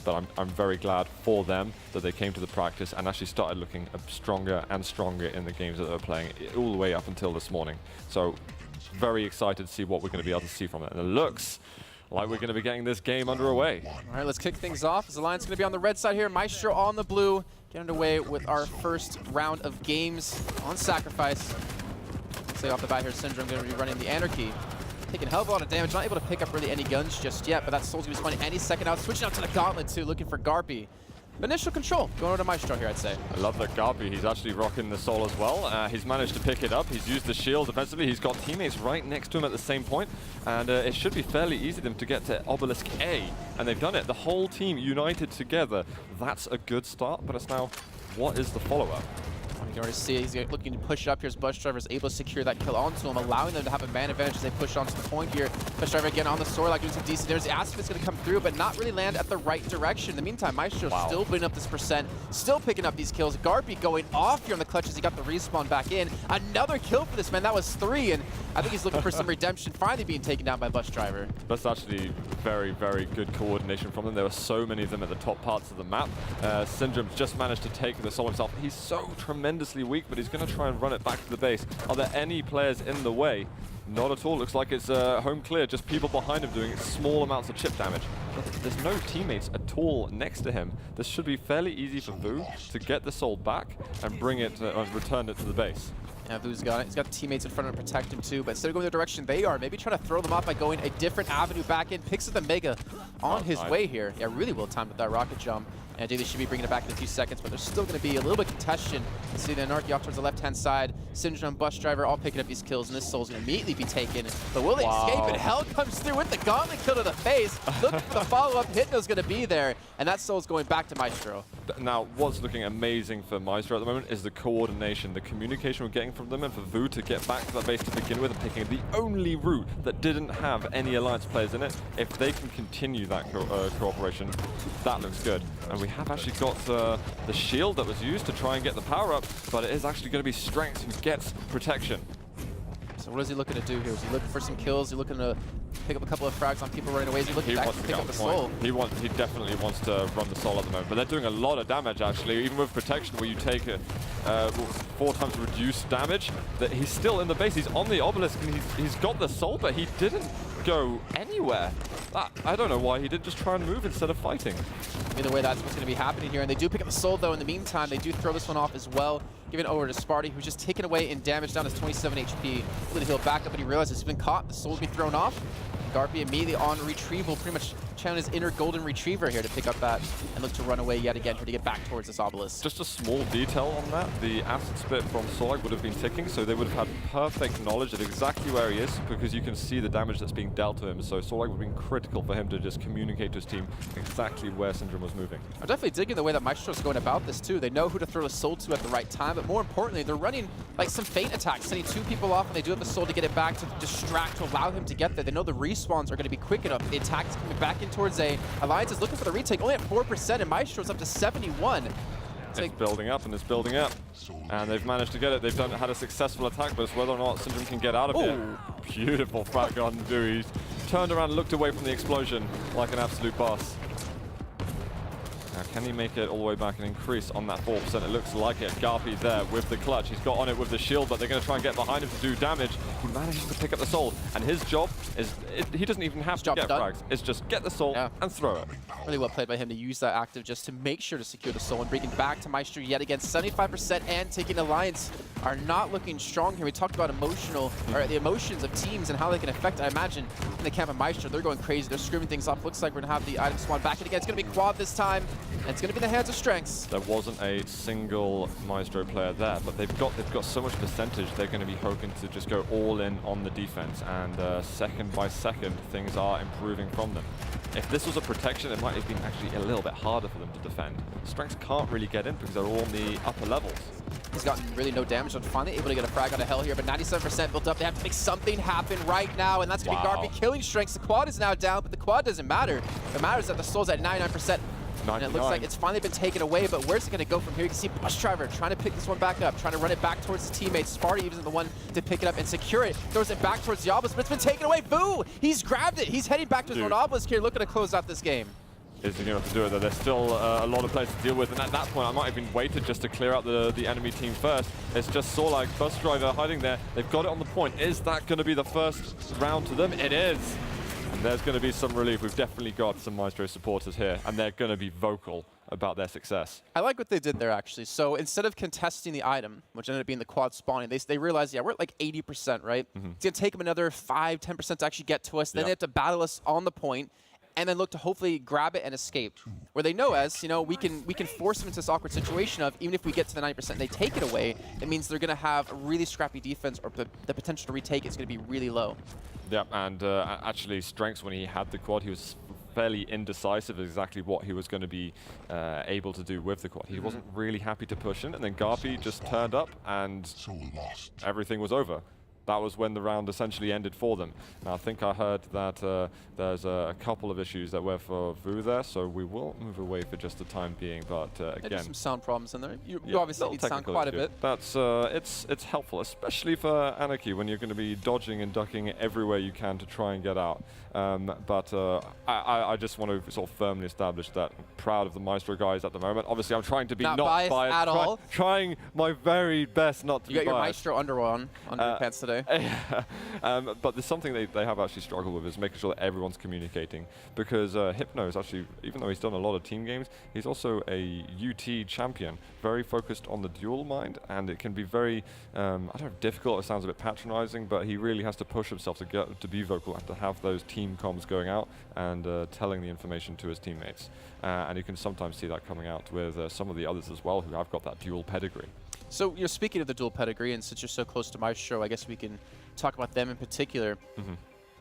but I'm very glad for them that they came to the practice and actually started looking stronger and stronger in the games that they were playing all the way up until this morning. So very excited to see what we're going to be able to see from it. And it looks like we're going to be getting this game underway. All right, let's kick things off. As Alliance going to be on the red side here. Myztro on the blue. Get underway with our first round of games on Sacrifice. Say off the bat here, Syndrome going to be running the Anarchy. Taking a hell of a lot of damage, not able to pick up really any guns just yet, but that Soul's going to be spawning any second out. Switching out to the Gauntlet too, looking for GaRpY. Initial control going over to Myztro here, I'd say. I love that GaRpY, he's actually rocking the Soul as well. He's managed to pick it up. He's used the shield defensively. He's got teammates right next to him at the same point. And it should be fairly easy for them to get to Obelisk A. And they've done it. The whole team united together. That's a good start, but it's now, what is the follow-up? You can already see he's looking to push it up here as Busdriverx able to secure that kill onto him, allowing them to have a man advantage as they push onto the point here. Busdriverx again on the sword, like doing some decent damage. The Aspid's going to come through, but not really land at the right direction. In the meantime, Myztro still putting up this percent, still picking up these kills. GaRpY going off here on the clutch as he got the respawn back in. Another kill for this man. That was 3, and I think he's looking for some redemption, finally being taken down by Busdriverx. That's actually very, very good coordination from them. There were so many of them at the top parts of the map. Syndrome just managed to take the Soul himself. He's so tremendously weak, but he's going to try and run it back to the base. Are there any players in the way? Not at all. Looks like it's home clear. Just people behind him doing small amounts of chip damage. But there's no teammates at all next to him. This should be fairly easy for Vu to get the Soul back and bring it, return it to the base. Yeah, Vu's got it. He's got teammates in front of him to protect him too, but instead of going the direction they are, maybe trying to throw them off by going a different avenue back in. Picks up the Mega on his way here. Yeah, really well timed with that rocket jump. And they should be bringing it back in a few seconds, but there's still going to be a little bit of contention. You see the Anarchy off towards the left-hand side. Syndrome, Busdriverx all picking up these kills, and this Soul's going to immediately be taken. But will they escape? And Hell comes through with the Gauntlet kill to the face. Looking for the follow-up. Hypno's going to be there, and that Soul's going back to Myztro. Now, what's looking amazing for Myztro at the moment is the coordination, the communication we're getting from them, and for Vu to get back to that base to begin with and picking the only route that didn't have any Alliance players in it. If they can continue that cooperation, that looks good. And we have actually got the shield that was used to try and get the power up, but it is actually going to be strenx who gets protection. So what is he looking to do here? Is he looking for some kills? Is he looking to pick up a couple of frags on people running away? Is he looking to actually pick up the Soul? He definitely wants to run the Soul at the moment, but they're doing a lot of damage actually, even with protection where you take 4 times reduced damage. That he's still in the base, he's on the Obelisk, and he's got the Soul, but he didn't go anywhere. I don't know why he didn't just try and move instead of fighting. Either way, that's what's going to be happening here, and they do pick up the Soul though. In the meantime, they do throw this one off as well, giving it over to Sparty, who's just taken away in damage, down to 27 HP. Able to heal back up, but he realizes he's been caught. The Soul will be thrown off. GaRpY immediately on retrieval, pretty much channeling his inner golden retriever here to pick up that and look to run away yet again here to get back towards this Obelisk. Just a small detail on that, the acid spit from Soul would have been ticking, so they would have had perfect knowledge of exactly where he is, because you can see the damage that's being dealt to him. So Soul would have been critical for him to just communicate to his team exactly where Syndrome was moving. I'm definitely digging the way that Myztro's going about this too. They know who to throw a Soul to at the right time, but more importantly, they're running like some feint attacks, sending 2 people off, and they do have the Soul to get it back to distract, to allow him to get there. They know the respawns are going to be quick enough. The attack is coming back in towards A. Alliance is looking for the retake, only at 4%, and Myztro's up to 71. It's building up and it's building up. And they've managed to get it. They've had a successful attack, but it's whether or not Syndrome can get out of here. Beautiful frag on Vu. He's turned around and looked away from the explosion like an absolute boss. Now, can he make it all the way back and increase on that 4%? It looks like it. GaRpY there with the clutch. He's got on it with the shield, but they're going to try and get behind him to do damage. He manages to pick up the Soul, and his job is, he doesn't even have to get frags. It's just get the Soul and throw it. Really well played by him to use that active just to make sure to secure the Soul and bring it back to Myztro yet again. 75% and taking Alliance are not looking strong here. We talked about the emotions of teams and how they can affect, I imagine, in the camp of Myztro. They're going crazy. They're screaming things off. Looks like we're going to have the item spawn back in again. It's going to be quad this time, and it's going to be in the hands of strenx. There wasn't a single Myztro player there, but they've got so much percentage. They're going to be hoping to just go all in on the defense, and second by second, things are improving from them. If this was a protection, it might have been actually a little bit harder for them to defend. strenx can't really get in because they're all in the upper levels. He's gotten really no damage, so finally able to get a frag out of Hell here, but 97% built up. They have to make something happen right now, and that's going to be GaRpY killing strenx. The quad is now down, but the quad doesn't matter. What matters is that the Soul's at 99%. And it looks like it's finally been taken away, but where's it going to go from here? You can see Busdriverx trying to pick this one back up, trying to run it back towards his teammates. Sparty even the one to pick it up and secure it. Throws it back towards the Obelisk, but it's been taken away. Vu! He's grabbed it. He's heading back to his own Obelisk here, looking to close out this game. is going to have to do it. There's still a lot of players to deal with, and at that point I might have even waited just to clear out the enemy team first. It's just saw like Busdriver hiding there. They've got it on the point. Is that going to be the first round to them? It is. And there's going to be some relief. We've definitely got some Myztro supporters here, and they're going to be vocal about their success. I like what they did there, actually. So instead of contesting the item, which ended up being the quad spawning, they realized, yeah, we're at like 80%, right? It's going to take them another 5–10% to actually get to us. Then they have to battle us on the point, and then look to hopefully grab it and escape. Where they know as, you know, we can force them into this awkward situation of, even if we get to the 90% and they take it away, it means they're going to have a really scrappy defense, or the potential to retake is going to be really low. Yeah, and actually strenx, when he had the quad, he was fairly indecisive of exactly what he was going to be able to do with the quad. He wasn't really happy to push in, and then GaRpY just turned up and everything was over. That was when the round essentially ended for them. Now, I think I heard that there's a couple of issues that were for Vu there, so we will move away for just the time being. But again, there's some sound problems in there. You obviously need sound quite a bit. That's it's helpful, especially for Anarchy, when you're going to be dodging and ducking everywhere you can to try and get out. I just want to sort of firmly establish that I'm proud of the Myztro guys at the moment. Obviously, I'm trying to be not biased at all. Trying my very best not to be biased. You got your Myztro underwear on your pants today. But there's something they have actually struggled with, is making sure that everyone's communicating, because hypno is actually, even though he's done a lot of team games, he's also a UT champion, very focused on the duel mind, and it can be very, I don't know, difficult. It sounds a bit patronizing, but he really has to push himself to be vocal and to have those team comms going out and telling the information to his teammates. And you can sometimes see that coming out with some of the others as well, who have got that dual pedigree. So, you're speaking of the dual pedigree, and since you're so close to Myztro, I guess we can talk about them in particular.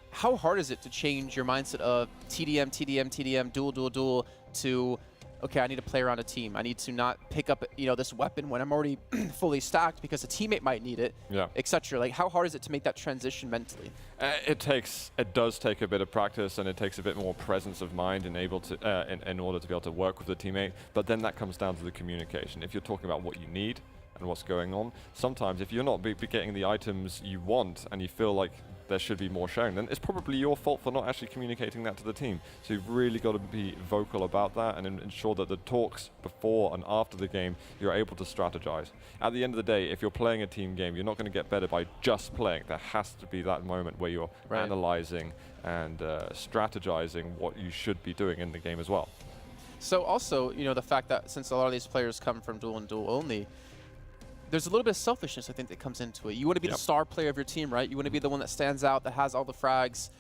How hard is it to change your mindset of TDM, TDM, TDM, duel, to, okay, I need to play around a team. I need to not pick up, you know, this weapon when I'm already fully stacked because a teammate might need it, etc. Like, how hard is it to make that transition mentally? It does take a bit of practice, and it takes a bit more presence of mind and able to, in order to be able to work with the teammate. But then that comes down to the communication. If you're talking about what you need and what's going on, sometimes if you're not getting the items you want and you feel like there should be more sharing, then it's probably your fault for not actually communicating that to the team. So you've really got to be vocal about that and ensure that the talks before and after the game, you're able to strategize. At the end of the day, if you're playing a team game, you're not going to get better by just playing. There has to be that moment where you're analyzing and strategizing what you should be doing in the game as well. So also, you know, the fact that since a lot of these players come from duel and duel only, there's a little bit of selfishness, I think, that comes into it. You want to be the star player of your team, right? You want to be the one that stands out, that has all the frags.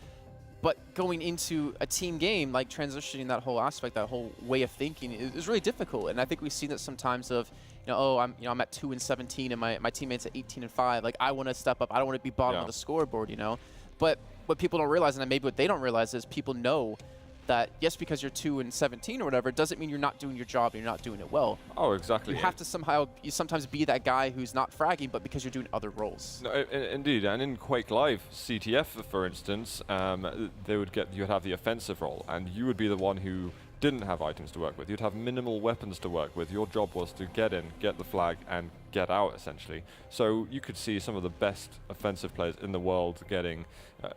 But going into a team game, like transitioning that whole aspect, that whole way of thinking, is really difficult. And I think we've seen that sometimes of, you know, oh, I'm at 2-17 and my teammates at 18-5. Like, I want to step up. I don't want to be bottom of the scoreboard, you know. But what people don't realize, and maybe what they don't realize, is people know that yes, because you're 2-17 or whatever, doesn't mean you're not doing your job and you're not doing it well. Oh, exactly. You have to sometimes be that guy who's not fragging, but because you're doing other roles. No, indeed, and in Quake Live, CTF, for instance, you'd have the offensive role, and you would be the one who didn't have items to work with. You'd have minimal weapons to work with. Your job was to get in, get the flag, and get out, essentially. So you could see some of the best offensive players in the world getting,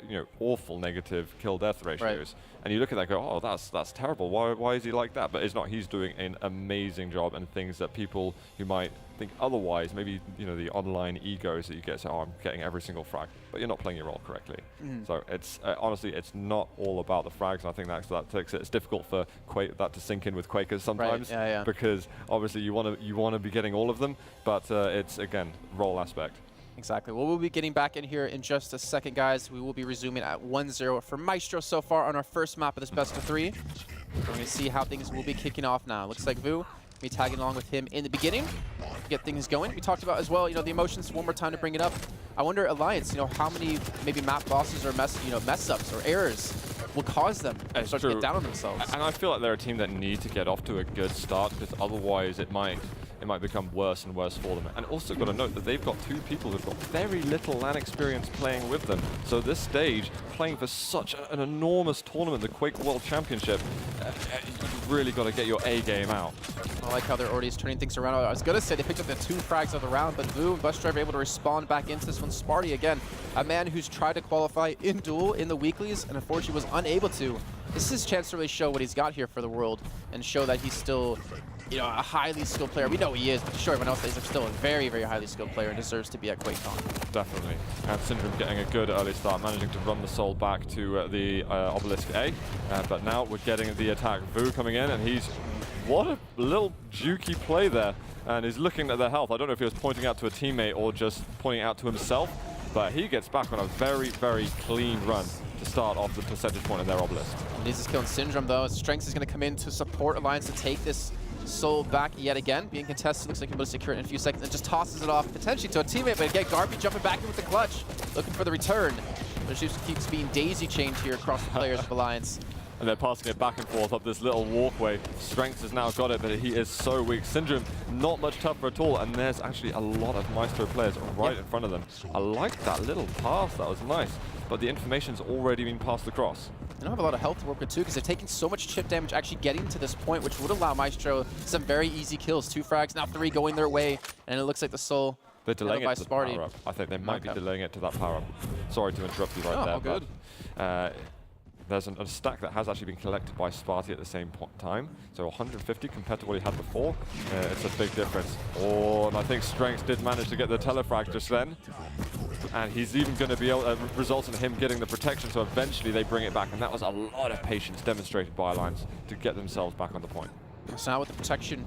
you know, awful negative kill-death ratios. And you look at that and go, oh, that's terrible. Why is he like that? But it's not. He's doing an amazing job, and things that people who might think otherwise, maybe, you know, the online egos that you get, say, oh, I'm getting every single frag, but you're not playing your role correctly. So it's honestly, it's not all about the frags, and I think that takes it. It's difficult for that to sink in with Quakers sometimes, because obviously you want to be getting all of them, but it's again role aspect. Exactly. Well, we'll be getting back in here in just a second, guys. We will be resuming at 1-0 for Myztro so far on our first map of this best of 3. We're going to see how things will be kicking off now. Looks like Vu be tagging along with him in the beginning to get things going. We talked about as well, you know, the emotions. One more time to bring it up. I wonder, Alliance, you know, how many maybe map bosses or mess ups or errors will cause them to start to get down on themselves. And I feel like they're a team that need to get off to a good start, because otherwise it might become worse and worse for them. And also got to note that they've got 2 people who've got very little LAN experience playing with them. So this stage, playing for such an enormous tournament, the Quake World Championship, you've really got to get your A game out. I like how they're already turning things around. I was going to say they picked up the 2 frags of the round, but Vu and Busdriverx able to respond back into this one. Sparty again, a man who's tried to qualify in duel in the weeklies and unfortunately was unable to. this is his chance to really show what he's got here for the world and show that he's still, you know, a highly skilled player. We know he is, but to show everyone else that he's still a very, very highly skilled player and deserves to be at QuakeCon. Definitely. And Syndrome getting a good early start, managing to run the Soul back to the Obelisk A. But now we're getting the attack. Vu coming in, and he's... What a little jukey play there. And he's looking at their health. I don't know if he was pointing out to a teammate or just pointing out to himself, but he gets back on a very, very clean run to start off the percentage point in their Obelisk. Needs this kill in Syndrome, though. strenx is going to come in to support Alliance to take this Soul back yet again. Being contested, looks like he'll be able to secure it in a few seconds and just tosses it off potentially to a teammate, but again, GaRpY jumping back in with the clutch, looking for the return. But it just keeps being daisy-chained here across the players of Alliance. And they're passing it back and forth up this little walkway. strenx has now got it, but he is so weak. Syndrome, not much tougher at all, and there's actually a lot of Myztro players right in front of them. I like that little pass, that was nice, but the information's already been passed across. They don't have a lot of health to work with too, because they're taking so much chip damage actually getting to this point, which would allow Myztro some very easy kills. 2 frags, now 3 going their way, and it looks like the Soul they're delaying it by to the Sparty. power-up. I think they might be delaying it to that power-up. Sorry to interrupt you right there. All good. But, there's a stack that has actually been collected by Sparty at the same time. So 150 compared to what he had before. It's a big difference. Oh, and I think strenx did manage to get the telefrag just then. And he's even going to be able to result in him getting the protection, so eventually they bring it back. And that was a lot of patience demonstrated by Alliance to get themselves back on the point. So now with the protection,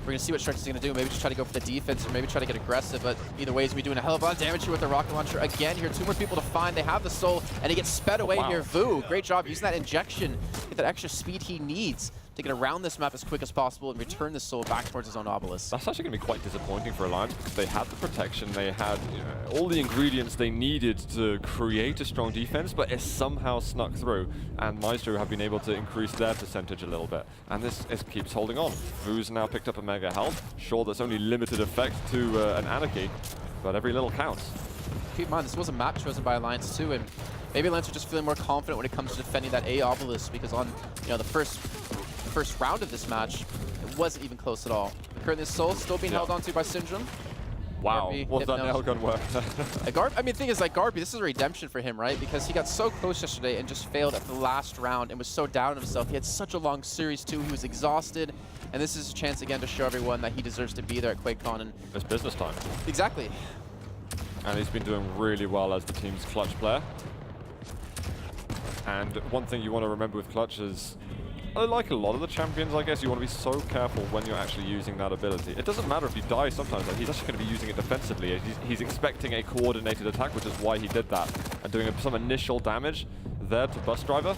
we're going to see what strenx is going to do. Maybe just try to go for the defense or maybe try to get aggressive. But either way, he's going to be doing a hell of a lot of damage here with the rocket launcher. Again, here, 2 more people to find. They have the Soul, and he gets sped away here. Vu, great job using that injection, get that extra speed he needs to get around this map as quick as possible and return the Soul back towards his own Obelisk. That's actually going to be quite disappointing for Alliance because they had the protection, they had all the ingredients they needed to create a strong defense, but it somehow snuck through, and Myztro have been able to increase their percentage a little bit. And this keeps holding on. Vu's now picked up a mega health. Sure, that's only limited effect to an Anarchy, but every little counts. Keep in mind, this was a map chosen by Alliance too, and maybe Alliance are just feeling more confident when it comes to defending that A Obelisk, because on the first round of this match, it wasn't even close at all. Currently, Soul still being held onto by Syndrome. Wow, was that nail gun work? I mean, the thing is, like, GaRpY, this is a redemption for him, right? Because he got so close yesterday and just failed at the last round and was so down on himself. He had such a long series, too. He was exhausted. And this is a chance, again, to show everyone that he deserves to be there at QuakeCon. And it's business time. Exactly. And he's been doing really well as the team's clutch player. And one thing you want to remember with clutch is, like a lot of the champions, I guess, you want to be so careful when you're actually using that ability. It doesn't matter if you die sometimes, like, he's actually going to be using it defensively. He's expecting a coordinated attack, which is why he did that. And doing some initial damage there to Busdriver.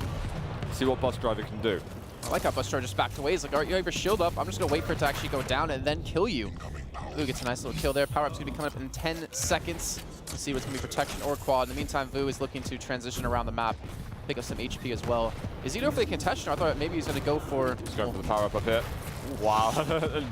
See what Busdriver can do. I like how Busdriver just backed away. He's like, all right, you have your shield up. I'm just going to wait for it to actually go down and then kill you. Vu gets a nice little kill there. Power-up's going to be coming up in 10 seconds. Let's see what's going to be protection or quad. In the meantime, Vu is looking to transition around the map. Pick up some HP as well. Is he going for the contestation? I thought maybe he's going to go for... He's going for the power-up up here. Wow,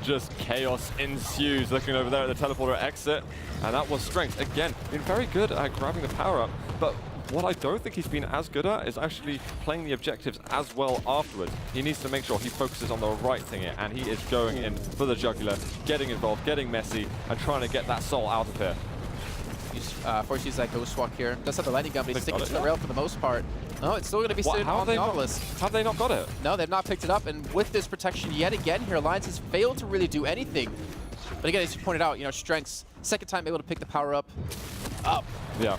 just chaos ensues. Looking over there at the teleporter exit. And that was strenx. Again, been very good at grabbing the power-up. But what I don't think he's been as good at is actually playing the objectives as well afterwards. He needs to make sure he focuses on the right thing here. And he is going in for the jugular, getting involved, getting messy, and trying to get that Soul out of here. Force use that Ghost Walk here. Does have the landing gun, but he's sticking to the rail for the most part. No, it's still going to be sitting on the Obelisk. Have they not got it? No, they've not picked it up, and with this protection yet again here, Alliance has failed to really do anything. But again, as you pointed out, strenx, second time able to pick the power up. Yeah.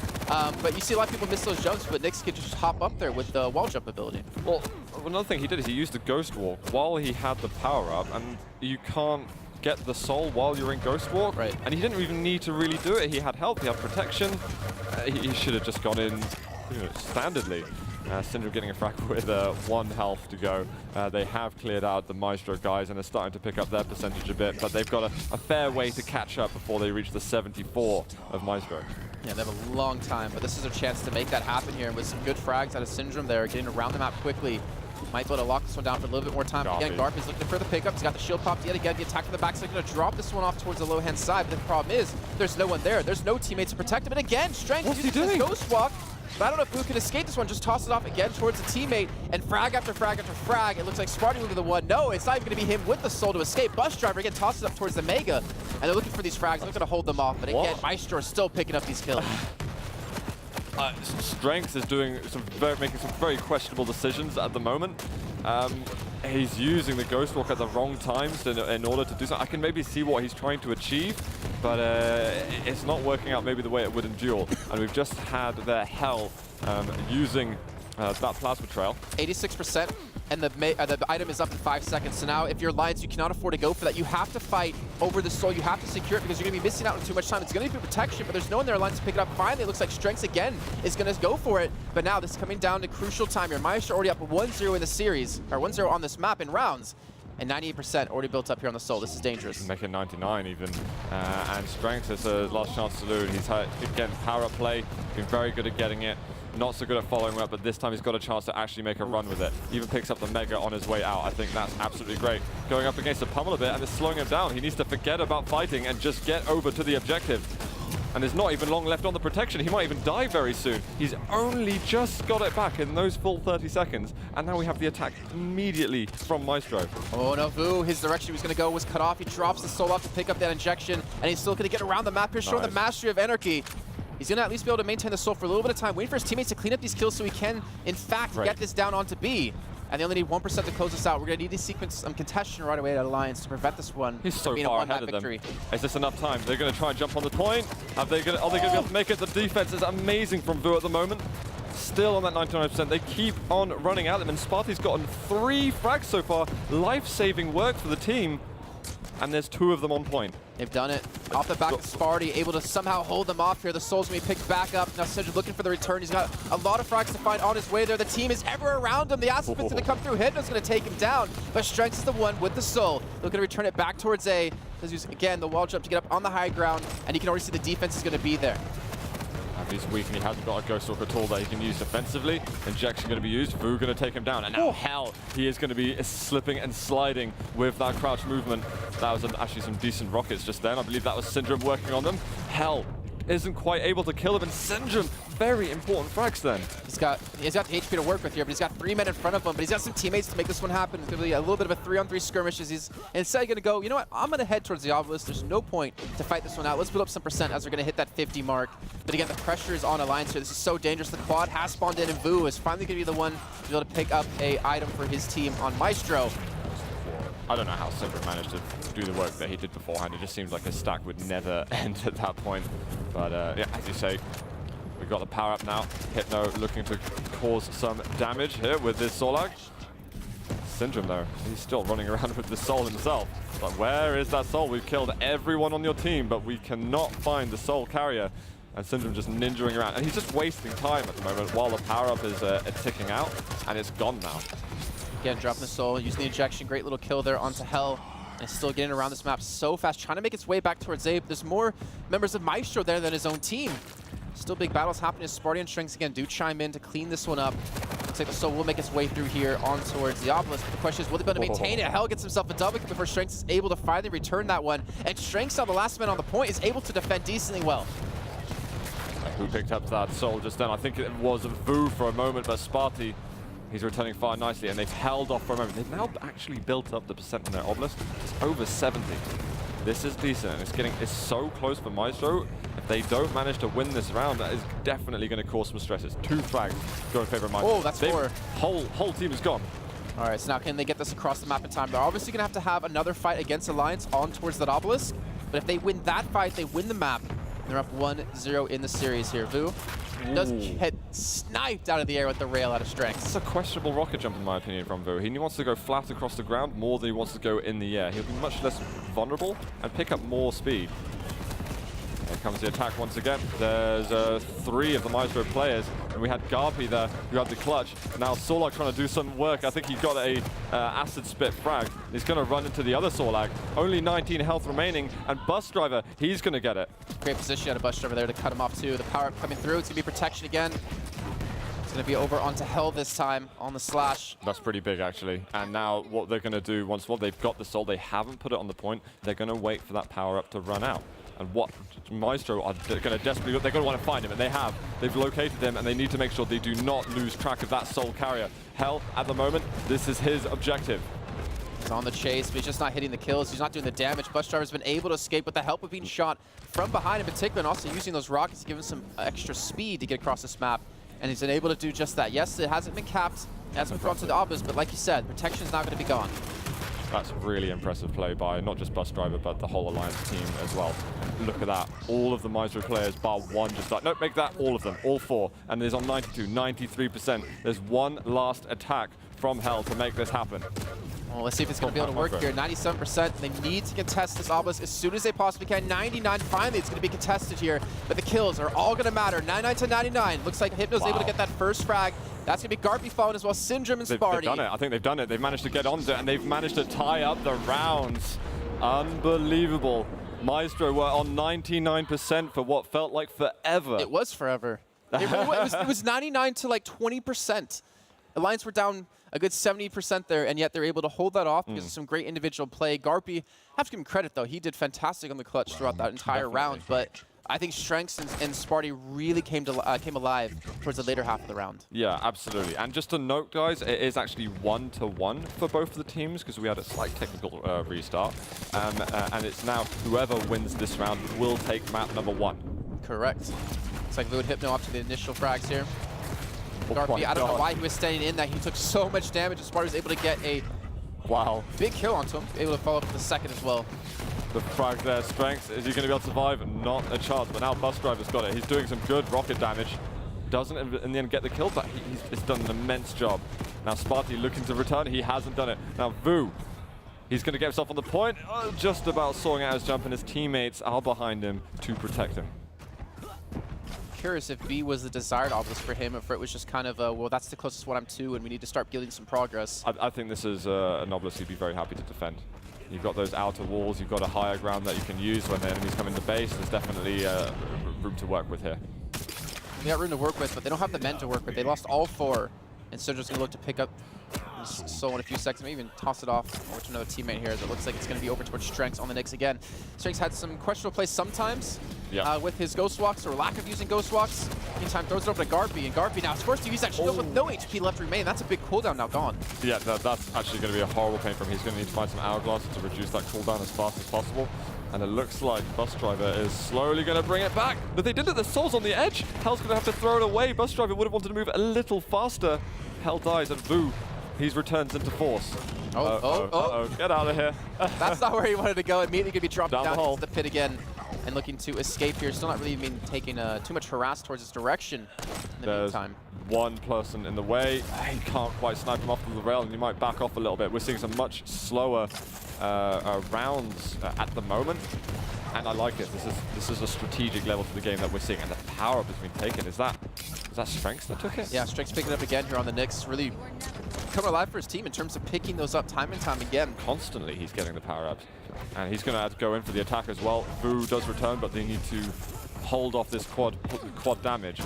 But you see a lot of people miss those jumps, but Nyx could just hop up there with the wall jump ability. Well, another thing he did is he used the Ghost Walk while he had the power up, and you can't get the Soul while you're in Ghost Walk. Right. And he didn't even need to really do it. He had health, he had protection. He should have just gone in standardly. Syndrome getting a frag with 1 health to go. They have cleared out the Myztro guys and are starting to pick up their percentage a bit, but they've got a fair way to catch up before they reach the 74 of Myztro. Yeah, they have a long time, but this is a chance to make that happen here with some good frags out of Syndrome there, getting around the map quickly. Might be able to lock this one down for a little bit more time. Again, GaRpY is looking for the pickup. He's got the shield popped yet again. The attack from the backside going to drop this one off towards the low-hand side. But the problem is, there's no one there. There's no teammates to protect him. And again, strenx uses his Ghost Walk. But I don't know if Vu can escape this one. Just toss it off again towards the teammate. And frag after frag after frag. It looks like Sparty moving the one. No, it's not even going to be him with the Soul to escape. Busdriver again tosses up towards the Mega. And they're looking for these frags. They're looking to hold them off. But again, Myztro is still picking up these kills. strenx is doing making some very questionable decisions at the moment. He's using the Ghost Walk at the wrong times in order to do something. I can maybe see what he's trying to achieve, but it's not working out maybe the way it would in Duel. And we've just had their Hell using that Plasma Trail. 86%, and the item is up in 5 seconds. So now, if you're Alliance, you cannot afford to go for that. You have to fight over the soul. You have to secure it because you're going to be missing out on too much time. It's going to be protection, but there's no one in their Alliance to pick it up. Finally, it looks like strenx again is going to go for it. But now, this is coming down to crucial time here. Myztro already up 1-0 in the series, or 1-0 on this map in rounds. And 98% already built up here on the soul. This is dangerous. Making 99 even. And strenx is a last chance saloon. He's had, again, power up play. Been very good at getting it. Not so good at following up, but this time he's got a chance to actually make a run with it. Even picks up the Mega on his way out. I think that's absolutely great. Going up against the pummel a bit, and it's slowing him down. He needs to forget about fighting and just get over to the objective. And there's not even long left on the protection. He might even die very soon. He's only just got it back in those full 30 seconds. And now we have the attack immediately from Myztro. Oh no, Vu, his direction he was going to go was cut off. He drops the soul off to pick up that injection, and he's still going to get around the map here, showing the mastery of Anarchy. He's going to at least be able to maintain the soul for a little bit of time, waiting for his teammates to clean up these kills so he can, in fact, get this down onto B. And they only need 1% to close this out. We're going to need to sequence some contention right away at Alliance to prevent this one. He's so far ahead of them. Is this enough time? They're going to try and jump on the point. Are they going to be able to make it? The defense is amazing from Vu at the moment. Still on that 99%. They keep on running at them, and Sparty's gotten 3 frags so far. Life-saving work for the team. And there's 2 of them on point. They've done it. Off the back of Sparty, able to somehow hold them off here. The soul's going to be picked back up. Now syndrom looking for the return. He's got a lot of frags to find on his way there. The team is ever around him. The Aspect's going to come through. Hypno's going to take him down. But strenx is the one with the soul. Looking to return it back towards A. He's, again, the wall jump to get up on the high ground. And you can already see the defense is going to be there. He's weak and he hasn't got a Ghost Walk at all that he can use defensively. Injection going to be used. Vu going to take him down. And now Hell, he is going to be slipping and sliding with that crouch movement. That was actually some decent rockets just then. I believe that was Syndrome working on them. Hell isn't quite able to kill him, and Syndrome, very important frags then. He's got the HP to work with here, but he's got 3 men in front of him, but he's got some teammates to make this one happen. It's going to be a little bit of a 3-on-3 skirmish as he's instead going to go, you know what, I'm going to head towards the obelisk. There's no point to fight this one out. Let's build up some percent as we're going to hit that 50 mark. But again, the pressure is on Alliance here. This is so dangerous. The quad has spawned in, and Vu is finally going to be the one to be able to pick up a item for his team on Myztro. I don't know how Syndrome managed to do the work that he did beforehand. It just seems like his stack would never end at that point. But yeah, as you say, we've got the power up now. Hypno looking to cause some damage here with this Solag. Syndrome though, he's still running around with the soul himself. But where is that soul? We've killed everyone on your team, but we cannot find the soul carrier. And Syndrome just ninjaing around. And he's just wasting time at the moment while the power up is ticking out. And it's gone now. Again, dropping the soul, using the injection. Great little kill there onto Hell. And still getting around this map so fast, trying to make its way back towards A. There's more members of Myztro there than his own team. Still big battles happening as Sparty and strenx again do chime in to clean this one up. Looks like the soul will make its way through here on towards the obelisk. But the question is, will they be able to maintain it? Hell gets himself a double before strenx is able to finally return that one. And strenx, now the last man on the point, is able to defend decently well. Who picked up that soul just then? I think it was Vu for a moment, but Sparty, he's returning far nicely, and they've held off for a moment. They've now actually built up the percent on their obelisk. It's over 70. This is decent, and it's so close for Myztro. If they don't manage to win this round, that is definitely going to cause some stresses. 2 frags go in favor of Myztro. Oh, that's 4. Whole team is gone. All right, so now can they get this across the map in time? They're obviously going to have another fight against Alliance on towards that obelisk. But if they win that fight, they win the map. They're up 1-0 in the series here. Vu does get sniped out of the air with the rail out of strenx. It's a questionable rocket jump, in my opinion, from Vu. He wants to go flat across the ground more than he wants to go in the air. He'll be much less vulnerable and pick up more speed. Here comes the attack once again. There's 3 of the Myztro players, and we had GaRpY there who had the clutch. Now Solag trying to do some work. I think he got a acid spit frag. He's going to run into the other Solag. Only 19 health remaining, and Busdriver, he's going to get it. Great position out of Busdriver there to cut him off too. The power up coming through. It's going to be protection again. It's going to be over onto Hell this time on the slash. That's pretty big, actually. And now what they're going to do, once they've got the soul, they haven't put it on the point. They're going to wait for that power up to run out. And what Myztro are going to desperately, they're going to want to find him, and they have. They've located him, and they need to make sure they do not lose track of that soul carrier. Hell, at the moment, this is his objective. He's on the chase, but he's just not hitting the kills. He's not doing the damage. Busdriver's been able to escape with the help of being shot from behind in particular, and also using those rockets to give him some extra speed to get across this map. And he's been able to do just that. Yes, it hasn't been capped. It hasn't been brought to the obelisk, but like you said, protection's not going to be gone. That's really impressive play by not just Busdriver, but the whole Alliance team as well. Look at that. All of the Myztro players, bar one, just like, nope, make that all of them, all four. And there's on 92, 93%. There's one last attack from Hell to make this happen. Well, let's see if it's going to be able to work here. 97%. They need to contest this obelisk as soon as they possibly can. 99, finally, it's going to be contested here. But the kills are all going to matter. 99 to 99. Looks like Hypno's able to get that first frag. That's going to be GaRpY following as well. Syndrom and Sparty. They've done it. I think they've done it. They've managed to get onto it, and they've managed to tie up the rounds. Unbelievable. Myztro were on 99% for what felt like forever. It was forever. It was 99 to like 20%. Alliance were down a good 70% there, and yet they're able to hold that off because of some great individual play. GaRpY, have to give him credit though, he did fantastic on the clutch throughout that entire round, but I think strenx and Sparty really came alive towards the later half of the round. Yeah, absolutely. And just to note, guys, it is actually 1-1 for both of the teams because we had a slight technical restart, and it's now whoever wins this round will take map number 1. Correct. Looks like Fluid Hypno up to the initial frags here. Oh GaRpY, I don't know why he was staying in that. He took so much damage, and Sparty was able to get a big kill onto him. Able to follow up with the second as well. The frag there, strenx. Is he going to be able to survive? Not a chance, but now Busdriver's got it. He's doing some good rocket damage. Doesn't in the end get the kill, but he's done an immense job. Now Sparty looking to return. He hasn't done it. Now Vu, he's going to get himself on the point. Just about sawing out his jump, and his teammates are behind him to protect him. Curious if B was the desired obelisk for him, or if it was just kind of well, that's the closest one I'm to, and we need to start building some progress. I think this is an obelisk he'd be very happy to defend. You've got those outer walls, you've got a higher ground that you can use when the enemies come into base. There's definitely room to work with here. They got room to work with, but they don't have the men to work with. They lost all 4, and so just going to look to pick up Soul in a few seconds, maybe even toss it off over to another teammate here, as it looks like it's going to be over towards strenx on the Nyx again. strenx had some questionable plays sometimes with his ghost walks, or lack of using ghost walks. Meantime, throws it over to GaRpY, and GaRpY now is forced to use that shield with no HP left remain. That's a big cooldown now gone. Yeah, that's actually going to be a horrible pain for him. He's going to need to find some hourglass to reduce that cooldown as fast as possible. And it looks like Busdriver is slowly going to bring it back. But they did it. The Soul's on the edge. Hell's going to have to throw it away. Busdriver would have wanted to move a little faster. Hell dies, and Vu, he returns into force. Get out of here. That's not where he wanted to go. Immediately going to be dropped down the hole. into the pit again and looking to escape here. Still not really even taking too much harass towards his direction in the meantime. One person in the way. He can't quite snipe him off the rail, and he might back off a little bit. We're seeing some much slower rounds at the moment, and I like it. This is a strategic level to the game that we're seeing, and the power-up has been taken. Is that strenx that took it? Yeah, strenx picking it up again here on the Nyx. Really coming alive for his team in terms of picking those up time and time again. Constantly he's getting the power-ups, and he's going to have to go in for the attack as well. Vu does return, but they need to hold off this quad damage.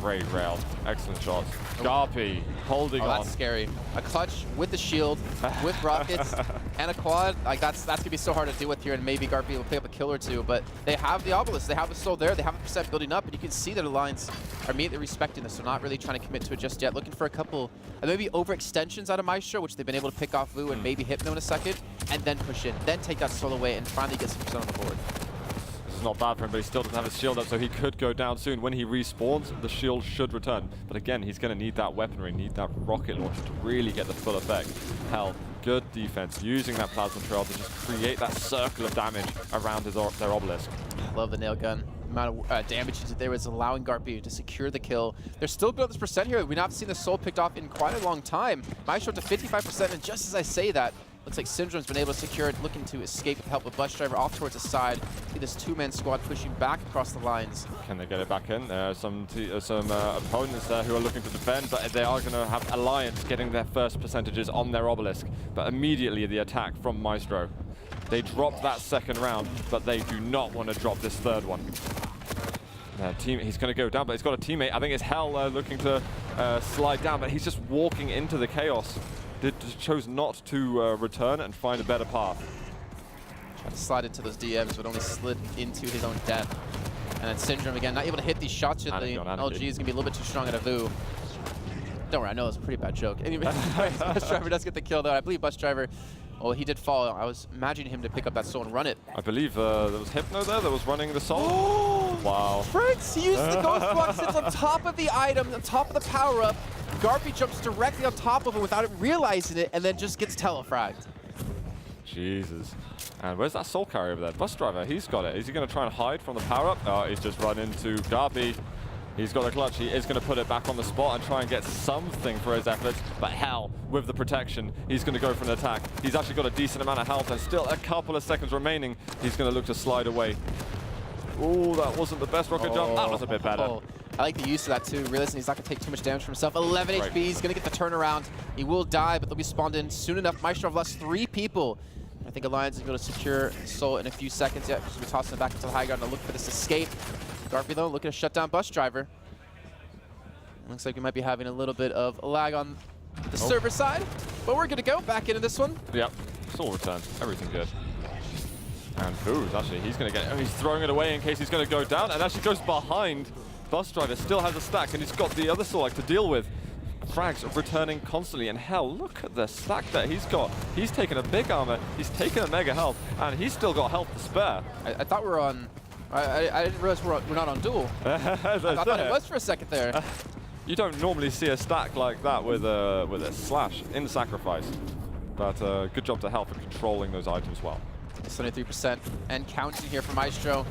Great rail. Excellent shots. GaRpY holding on. That's scary. A clutch with the shield, with rockets, and a quad. Like that's going to be so hard to deal with here, and maybe GaRpY will pick up a kill or two, but they have the obelisk. They have the soul there. They have a percent building up, and you can see that Alliance are immediately respecting this. They're not really trying to commit to it just yet. Looking for a couple, maybe overextensions out of Myztro, which they've been able to pick off Vu and maybe Hypno in a second, and then push in. Then take that soul away and finally get some percent on the board. Not bad for him, but he still doesn't have his shield up, so he could go down soon. When he respawns, the shield should return. But again, he's going to need that weaponry, need that rocket launcher to really get the full effect. Hell, good defense, using that plasma trail to just create that circle of damage around their obelisk. I love the nail gun. The amount of damage he did there was allowing GaRpY to secure the kill. They're still building this percent here. We've not seen the soul picked off in quite a long time. Myztro to 55%, and just as I say that, looks like Syndrome's been able to secure it, looking to escape with the help of Busdriver off towards the side. See this 2-man squad pushing back across the lines. Can they get it back in? There are some opponents there who are looking to defend, but they are going to have Alliance getting their first percentages on their obelisk. But immediately the attack from Myztro. They dropped that second round, but they do not want to drop this third one. He's going to go down, but he's got a teammate. I think it's Hell looking to slide down, but he's just walking into the chaos. Chose not to return and find a better path. Tried to slide into those DMs, but only slid into his own death. And then Syndrome again, not able to hit these shots. The LG is going to be a little bit too strong at a Vu. Don't worry, I know it was a pretty bad joke. Anyway, Busdriver does get the kill, though. I believe Busdriver, well, he did fall. I was imagining him to pick up that soul and run it. I believe there was Hypno there that was running the soul. Wow. Fritz, he used the ghost block, sits on top of the item, on top of the power-up. GaRpY jumps directly on top of it without it realizing it, and then just gets telefragged. Jesus. And where's that soul carrier over there? Busdriver, he's got it. Is he going to try and hide from the power-up? Oh, he's just run into GaRpY. He's got a clutch. He is going to put it back on the spot and try and get something for his efforts. But hell, with the protection, he's going to go for an attack. He's actually got a decent amount of health and still a couple of seconds remaining. He's going to look to slide away. Oh, that wasn't the best rocket jump. That was a bit better. I like the use of that too, realizing he's not going to take too much damage from himself. 11 HP, he's going to get the turnaround. He will die, but they'll be spawned in soon enough. Myztro have lost 3 people. I think Alliance is going to secure Soul in a few seconds. Yeah, just be tossing it back into the high ground to look for this escape. GaRpY, though, looking to shut down Busdriver. Looks like we might be having a little bit of lag on the server side, but we're good to go. Back into this one. Yep, Soul return. Everything good. And Booz, actually, he's going to get it. Oh, he's throwing it away in case he's going to go down, and actually goes behind. Busdriver still has a stack, and he's got the other Soul to deal with. Frags returning constantly, and hell, look at the stack that he's got. He's taken a big armor, he's taken a mega health, and he's still got health to spare. I thought we were on... I didn't realize we're not on duel. I thought it was for a second there. You don't normally see a stack like that with a slash in the sacrifice, but good job to health for controlling those items well. 73% and counting here for Myztro.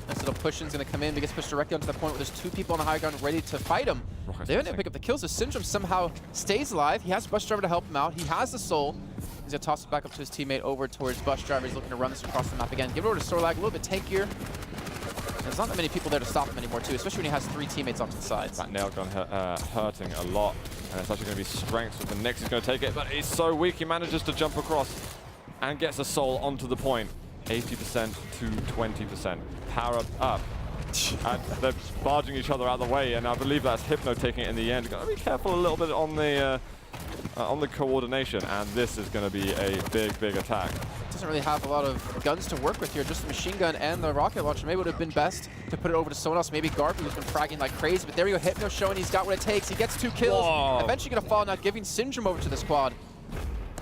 Nice little push-in's going to come in. He gets pushed directly onto the point where there's 2 people on the high ground ready to fight him. They didn't pick up the kills. The Syndrome somehow stays alive. He has Busdriver to help him out. He has the soul. He's going to toss it back up to his teammate over towards Busdriver. He's looking to run this across the map again. Give it over to Sorlag, a little bit tankier. There's not that many people there to stop him anymore, too, especially when he has 3 teammates off to the sides. That nail gun hurting a lot, and it's actually going to be strenx with the next. He's going to take it, but he's so weak. He manages to jump across and gets a soul onto the point. 80% to 20%. Power up. And they're barging each other out of the way, and I believe that's Hypno taking it in the end. Got to be careful a little bit on the coordination, and this is going to be a big attack. Doesn't really have a lot of guns to work with here. Just the machine gun and the rocket launcher. Maybe it would have been best to put it over to someone else. Maybe GaRpY, who's been fragging like crazy. But there you go, Hypno showing he's got what it takes. He gets 2 kills. Whoa. Eventually going to fall, not giving Syndrome over to the squad.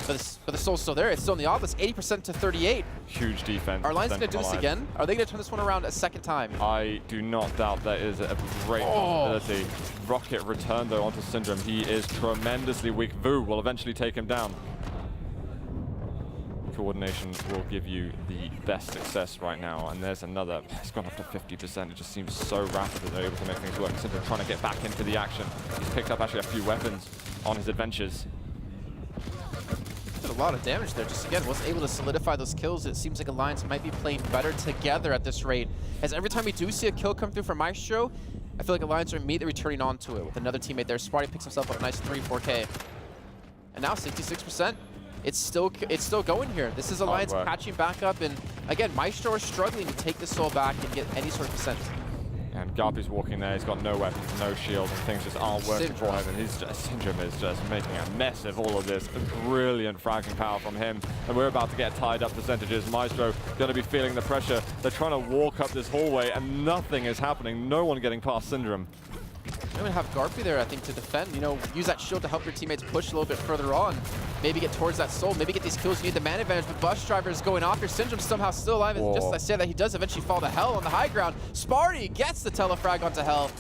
But the soul's still there. It's still in the office. 80% to 38. Huge defense. Are Lions going to do this again? Are they going to turn this one around a second time? I do not doubt that is a great possibility. Rocket return, though, onto Syndrome. He is tremendously weak. Vu will eventually take him down. Coordination will give you the best success right now. And there's another. It's gone up to 50%. It just seems so rapid that they're able to make things work. Syndrome trying to get back into the action. He's picked up actually a few weapons on his adventures. Did a lot of damage there. Just again, was able to solidify those kills. It seems like Alliance might be playing better together at this rate. As every time we do see a kill come through from Myztro, I feel like Alliance are immediately returning onto it with another teammate there. Sparty picks himself up a nice 3-4K. And now 66%. It's still going here. This is Alliance catching back up, and again, Myztro are struggling to take the soul back and get any sort of percent. And GaRpY's walking there. He's got no weapons, no shield, and things just aren't working for him. And Syndrome is just making a mess of all of this. Brilliant fragging power from him. And we're about to get tied up percentages. Myztro going to be feeling the pressure. They're trying to walk up this hallway, and nothing is happening. No one getting past Syndrome. You're going to have GaRpY there, I think, to defend. You know, use that shield to help your teammates push a little bit further on. Maybe get towards that soul. Maybe get these kills. You need the man advantage, but Busdriver is going off. Your Syndrome's somehow still alive. And just as I say that, he does eventually fall to hell on the high ground. Sparty gets the telefrag onto hell.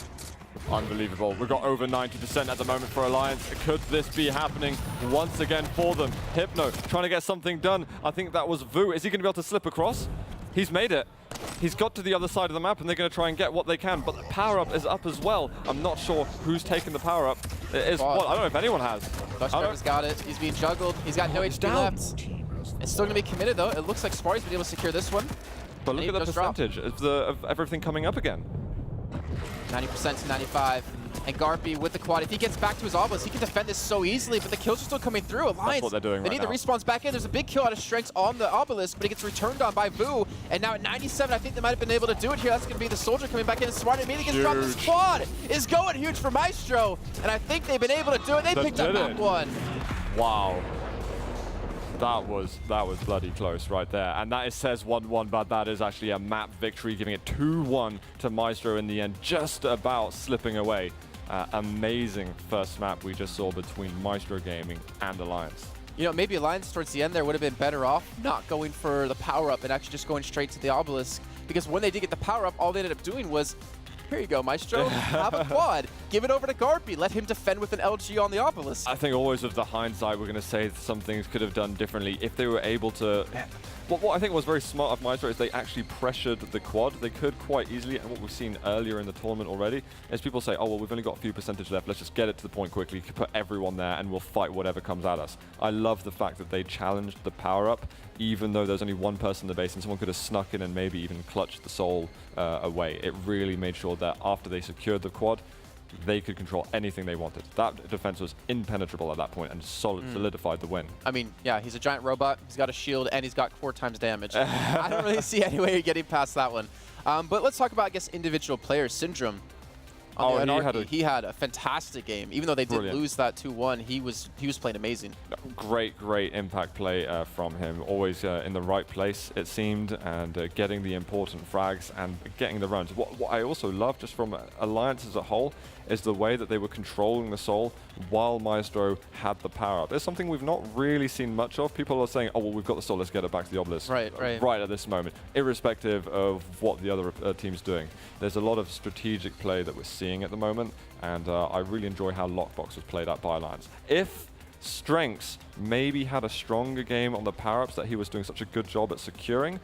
Unbelievable. We've got over 90% at the moment for Alliance. Could this be happening once again for them? Hypno trying to get something done. I think that was Vu. Is he going to be able to slip across? He's made it. He's got to the other side of the map, and they're going to try and get what they can. But the power-up is up as well. I'm not sure who's taken the power-up. It is what? I don't know if anyone has. Busdriver's got it. He's being juggled. He's got no HP left. It's still going to be committed, though. It looks like Sparty's been able to secure this one. But look at the percentage of everything coming up again. 90% to 95. And GaRpY with the quad. If he gets back to his obelisk, he can defend this so easily, but the kills are still coming through. Alliance, that's what they're doing they need the respawns back in. There's a big kill out of strenx on the obelisk, but he gets returned on by Vu. And now at 97, I think they might have been able to do it here. That's going to be the soldier coming back in. Smart immediately gets dropped. The squad is going huge for Myztro, and I think they've been able to do it. They picked up that one. Wow. That was bloody close right there. And that says 1-1, but that is actually a map victory, giving it 2-1 to Myztro in the end, just about slipping away. amazing first map we just saw between Myztro Gaming and Alliance. You know, maybe Alliance towards the end there would have been better off not going for the power-up and actually just going straight to the obelisk. Because when they did get the power-up, all they ended up doing was, here you go, Myztro, have a quad. Give it over to GaRpY. Let him defend with an LG on the obelisk. I think always with the hindsight, we're going to say some things could have done differently if they were able to... What I think was very smart of Myztro is they actually pressured the quad. They could quite easily, and what we've seen earlier in the tournament already, is people say, oh, well, we've only got a few percentage left. Let's just get it to the point quickly, put everyone there, and we'll fight whatever comes at us. I love the fact that they challenged the power-up, even though there's only one person in the base, and someone could have snuck in and maybe even clutched the soul away. It really made sure that after they secured the quad, they could control anything they wanted. That defense was impenetrable at that point and solidified the win. I mean, yeah, he's a giant robot. He's got a shield and he's got 4 times damage. I don't really see any way of getting past that one. But let's talk about, I guess, individual players. Syndrom. He had a fantastic game. Even though they did lose that 2-1, he was playing amazing. Great impact play from him. Always in the right place, it seemed, and getting the important frags and getting the runs. What I also love, just from Alliance as a whole, is the way that they were controlling the soul while Myztro had the power-up. It's something we've not really seen much of. People are saying, oh, well, we've got the soul, let's get it back to the obelisk. Right at this moment, irrespective of what the other team's doing. There's a lot of strategic play that we're seeing at the moment, and I really enjoy how Lockbox was played out by Alliance. If strenx maybe had a stronger game on the power-ups that he was doing such a good job at securing,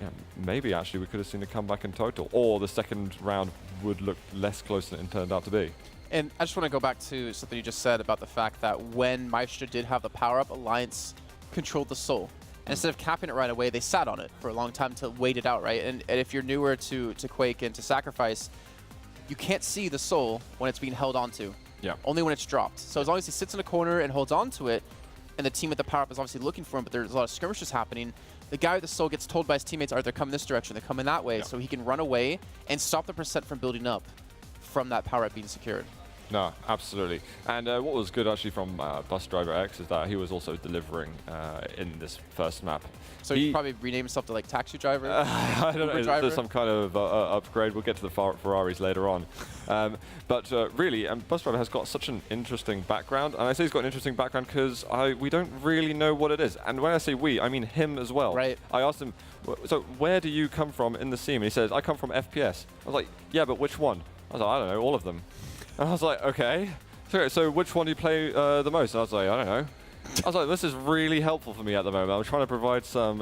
yeah, maybe actually we could have seen a comeback in total, or the second round would look less close than it turned out to be. And I just want to go back to something you just said about the fact that when Myztro did have the power-up, Alliance controlled the soul. And instead of capping it right away, they sat on it for a long time to wait it out, right? And if you're newer to Quake and to Sacrifice, you can't see the soul when it's being held onto. Yeah. Only when it's dropped. So as long as he sits in a corner and holds onto it, and the team with the power-up is obviously looking for him, but there's a lot of skirmishes happening, the guy with the soul gets told by his teammates, they're coming this direction, they're coming that way, so he can run away and stop the percent from building up from that power-up being secured. No, absolutely. And what was good actually from Busdriverx is that he was also delivering in this first map. So he probably renamed himself to like Taxi Driver? I don't know, there's some kind of upgrade. We'll get to the Ferraris later on. But really, Busdriver has got such an interesting background. And I say he's got an interesting background because we don't really know what it is. And when I say we, I mean him as well. Right. I asked him, so where do you come from in the scene? And he says, I come from FPS. I was like, yeah, but which one? I was like, I don't know, all of them. And I was like, okay. So which one do you play the most? And I was like, I don't know. I was like, this is really helpful for me at the moment. I'm trying to provide some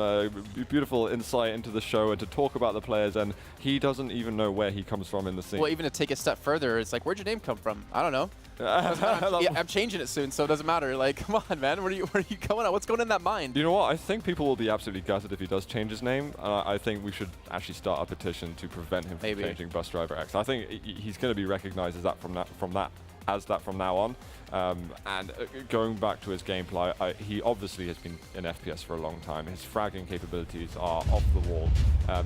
beautiful insight into the show and to talk about the players, and he doesn't even know where he comes from in the scene. Well, even to take a step further, it's like, where'd your name come from? I don't know. I'm changing it soon, so it doesn't matter. Like, come on, man. Where are you going on? What's going in that mind? You know what? I think people will be absolutely gutted if he does change his name. I think we should actually start a petition to prevent him from changing Busdriverx. I think he's going to be recognized as that from now on. And going back to his gameplay, he obviously has been in FPS for a long time. His fragging capabilities are off the wall.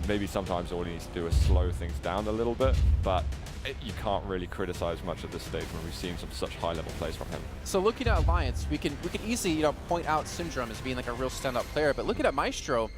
Maybe sometimes all he needs to do is slow things down a little bit, but you can't really criticize much at this stage when we've seen some such high-level plays from him. So looking at Alliance, we can easily point out Syndrom as being like a real standout player, but looking at Myztro,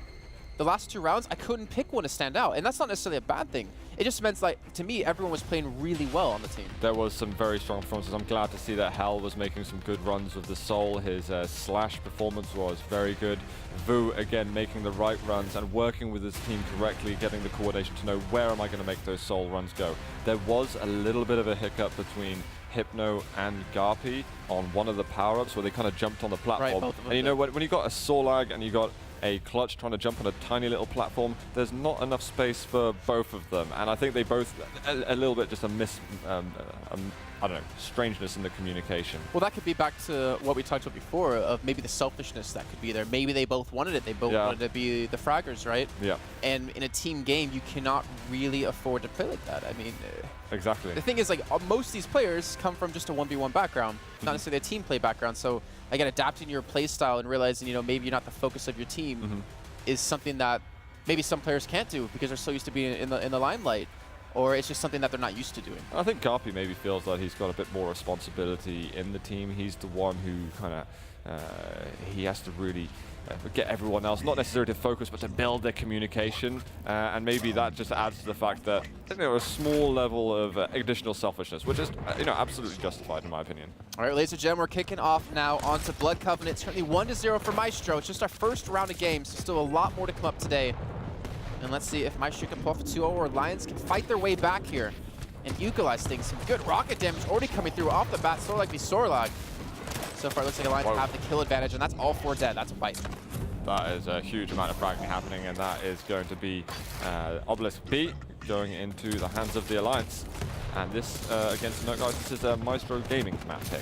the last 2 rounds, I couldn't pick one to stand out, and that's not necessarily a bad thing. It just meant, like, to me, everyone was playing really well on the team. There was some very strong performances. I'm glad to see that Hell was making some good runs with the Soul. His Slash performance was very good. Vu, again, making the right runs and working with his team correctly, getting the coordination to know where am I going to make those Soul runs go. There was a little bit of a hiccup between Hypno and GaRpY on one of the power-ups where they kind of jumped on the platform. Right, both of them. And you know, when you got a Soul lag and you got a clutch trying to jump on a tiny little platform, there's not enough space for both of them. And I think they both, a little bit just I don't know, strangeness in the communication. Well, that could be back to what we talked about before of maybe the selfishness that could be there. Maybe they both wanted it. They both wanted to be the fraggers, right? Yeah. And in a team game, you cannot really afford to play like that. I mean, exactly. The thing is, like, most of these players come from just a 1v1 background, not necessarily a team play background. So, again, adapting your play style and realizing, you know, maybe you're not the focus of your team is something that maybe some players can't do because they're so used to being in the limelight. or it's just something that they're not used to doing. I think GaRpY maybe feels that he's got a bit more responsibility in the team. He's the one who kind of, he has to really get everyone else, not necessarily to focus, but to build their communication. And maybe that just adds to the fact that a small level of additional selfishness, which is absolutely justified in my opinion. All right, ladies and gentlemen, we're kicking off now onto Blood Covenant. It's currently 1-0 for Myztro. It's just our first round of games, so still a lot more to come up today. And let's see if Myztro can pull off a 2-0 or Lions can fight their way back here and equalize things. Some good rocket damage already coming through off the bat, sort of like Sorlag. So far, it looks like Alliance have the kill advantage, and that's all 4 dead. That's a fight. That is a huge amount of fragging happening, and that is going to be Obelisk B going into the hands of the Alliance. And this, again, to note, guys, this is a Myztro Gaming map pick.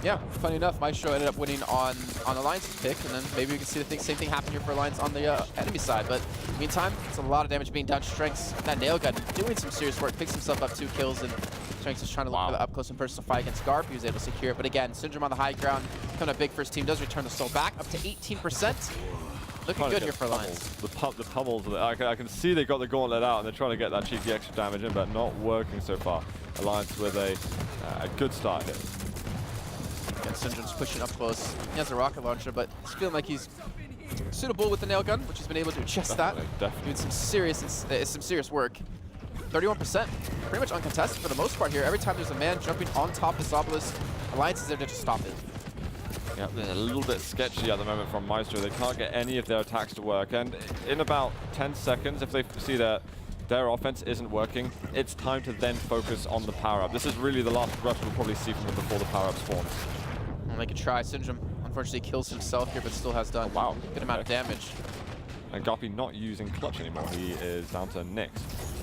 Yeah, funny enough, Myztro ended up winning on Alliance's pick, and then maybe we can see the same thing happen here for Alliance on the enemy side. But meantime, it's a lot of damage being done. strenx, that nail gun, doing some serious work, picks himself up 2 kills, and strenx is trying to look for the up-close and personal fight against GaRpY, who's able to secure it. But again, Syndrome on the high ground, coming up big first team, does return the soul back up to 18%. Looking good here for Alliance. The pummels, I can see they got the gauntlet out, and they're trying to get that cheeky extra damage in, but not working so far. Alliance with a good start here. And Syndrome's pushing up close. He has a rocket launcher, but he's feeling like he's suitable with the nail gun, which he's been able to do just Definitely. Doing some serious work. 31%, pretty much uncontested for the most part here. Every time there's a man jumping on top of Obelisk, Alliance is there to just stop it. Yeah, they're a little bit sketchy at the moment from Myztro. They can't get any of their attacks to work, and in about 10 seconds, if they see that their offense isn't working, it's time to then focus on the power-up. This is really the last rush we'll probably see from them before the power-up spawns. We'll make a try. Syndrome unfortunately kills himself here, but still has done a good amount of damage. And GaRpY not using clutch anymore. He is down to Nyx.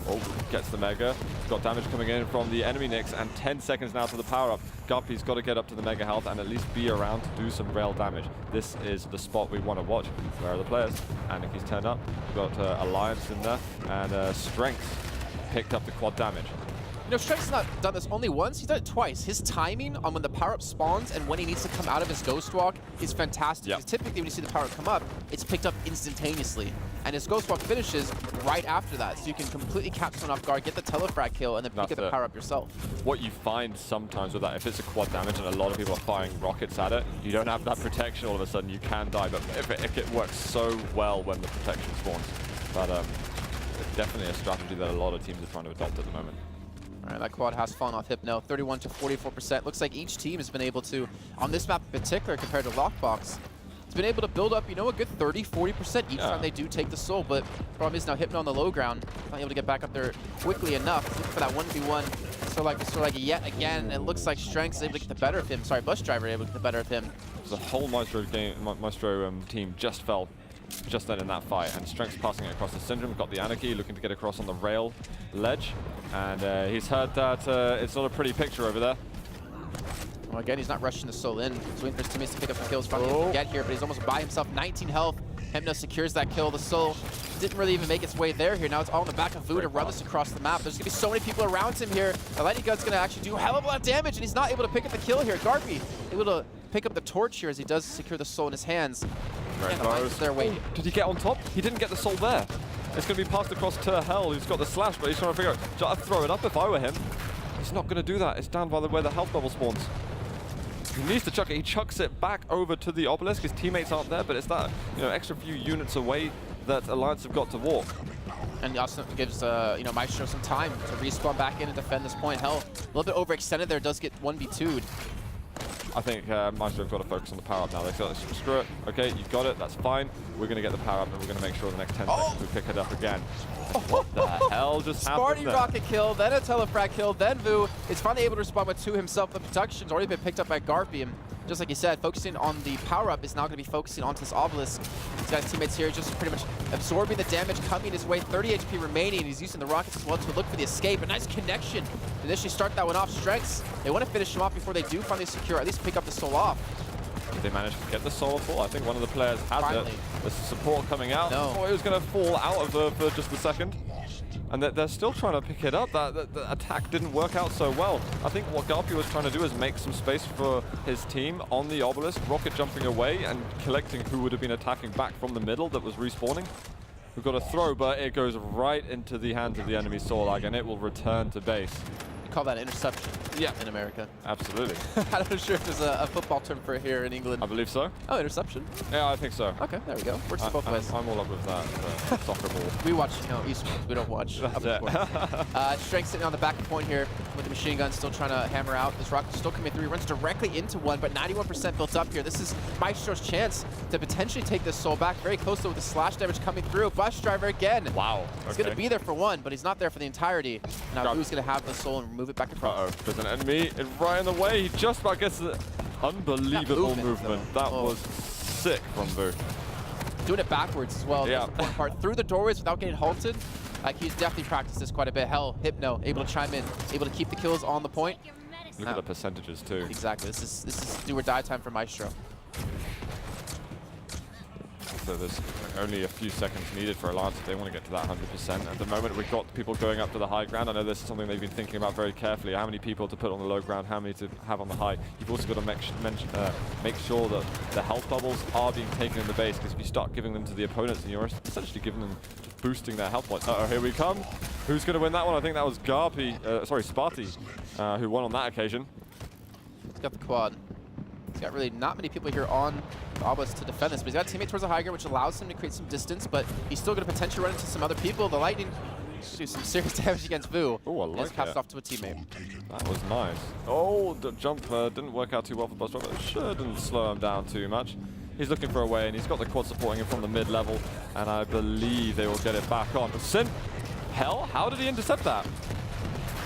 Oh, gets the Mega. Got damage coming in from the enemy Nyx, and 10 seconds now to the power-up. GaRpY's got to get up to the Mega health and at least be around to do some rail damage. This is the spot we want to watch. Where are the players? Aniki's turned up. We've got Alliance in there, and strenx picked up the quad damage. You know, strenx has not done this only once, he's done it twice. His timing on when the power-up spawns and when he needs to come out of his Ghost Walk is fantastic. Because typically when you see the power-up come up, it's picked up instantaneously. And his Ghost Walk finishes right after that, so you can completely catch someone off guard, get the telefrag kill, and then pick up the power-up yourself. What you find sometimes with that, if it's a quad damage and a lot of people are firing rockets at it, you don't have that protection all of a sudden, you can die. But if it works so well when the protection spawns. But it's definitely a strategy that a lot of teams are trying to adopt at the moment. All right, that quad has fallen off hypno, 31 to 44%. Looks like each team has been able to, on this map in particular compared to Lockbox, it's been able to build up, a good 30–40% each time they do take the soul. But the problem is now hypno on the low ground, not able to get back up there quickly enough. Looking for that 1v1. So like yet again, it looks like strenx is able to get the better of him. Sorry, Busdriverx able to get the better of him. The whole Myztro team just fell just then in that fight, and strenx passing it across the Syndrome, got the Anarchy, looking to get across on the rail ledge, and he's heard that it's not a pretty picture over there. Well, again, he's not rushing the soul in. He's waiting for his teammates to pick up the kills, finally able to get here, but he's almost by himself, 19 health. Hypno secures that kill. The soul didn't really even make its way there here. Now it's all in the back of Vu to run this across the map. There's going to be so many people around him here. The lightning gun's going to actually do a hell of a lot of damage, and he's not able to pick up the kill here. GaRpY able to pick up the torch here as he does secure the soul in his hands. Very close. There waiting. Oh, did he get on top? He didn't get the soul there. It's going to be passed across to Hell, who's got the slash, but he's trying to figure out, should I throw it up if I were him? He's not going to do that. It's down by where the health bubble spawns. He needs to chuck it. He chucks it back over to the Obelisk. His teammates aren't there, but it's that extra few units away that Alliance have got to walk. And he also gives Myztro some time to respawn back in and defend this point. Hell, a little bit overextended there, does get 1v2'd. I think Myztro have got to focus on the power-up now. They say, screw it. Okay, you got it. That's fine. We're going to get the power-up, and we're going to make sure in the next 10 seconds we pick it up again. What the hell just happened there? rocket kill, then a telefrag kill, then Vu is finally able to respond with 2 himself. The protection's already been picked up by GaRpY, and just like you said, focusing on the power-up is now going to be focusing on this Obelisk. He's got his teammates here just pretty much absorbing the damage coming his way. 30 HP remaining. He's using the rockets as well to look for the escape. A nice connection to initially start that one off. strenx, they want to finish him off before they do finally secure, at least pick up the soul off. Did they manage to get the soul full? I think one of the players has Finally. it. There's support coming out. No. Oh, he was going to fall out of there for just a second. And they're still trying to pick it up. The attack didn't work out so well. I think what GaRpY was trying to do is make some space for his team on the Obelisk, rocket jumping away and collecting who would have been attacking back from the middle that was respawning. We've got a throw, but it goes right into the hands of the enemy Sorlag, and it will return to base. We call that interception. Yeah. In America. Absolutely. I'm not sure if there's a football term for it here in England. I believe so. Oh, interception? Yeah, I think so. Okay, there we go. Works both ways. I'm all up with that soccer ball. We watch, eSports. We don't watch. Strenx sitting on the back point here with the machine gun, still trying to hammer out. This rocket still coming through. He runs directly into one, but 91% built up here. This is Myztro's chance to potentially take this soul back. Very close to with the slash damage coming through. Busdriver again. Wow. He's going to be there for one, but he's not there for the entirety. Now Vu's going to have the soul and move it back across. There's an enemy right in the way. He just about gets the unbelievable movement. That was sick from Vu. Doing it backwards as well. Yeah. That's the important part. Through the doorways without getting halted. Like, he's definitely practiced this quite a bit. Hell, Hypno, able to chime in, able to keep the kills on the point. Look at the percentages too. Exactly. This is do or die time for Myztro. So there's only a few seconds needed for Alliance if they want to get to that 100%. At the moment, we've got people going up to the high ground. I know this is something they've been thinking about very carefully. How many people to put on the low ground, how many to have on the high. You've also got to make sure that the health bubbles are being taken in the base, because if you start giving them to the opponents, then you're essentially giving them, just boosting their health points. Uh-oh, here we come. Who's going to win that one? I think that was GaRpY, sorry, Sparty, who won on that occasion. He's got the quad. He's got really not many people here on the obelisk to defend this, but he's got a teammate towards the high ground, which allows him to create some distance, but he's still going to potentially run into some other people. The lightning do some serious damage against Vu. Oh, I like it. Pass it off to a teammate. That was nice. Oh, the jump didn't work out too well for Busdriverx. Shouldn't slow him down too much. He's looking for a way, and he's got the quad supporting him from the mid-level, and I believe they will get it back on. Hell, how did he intercept that?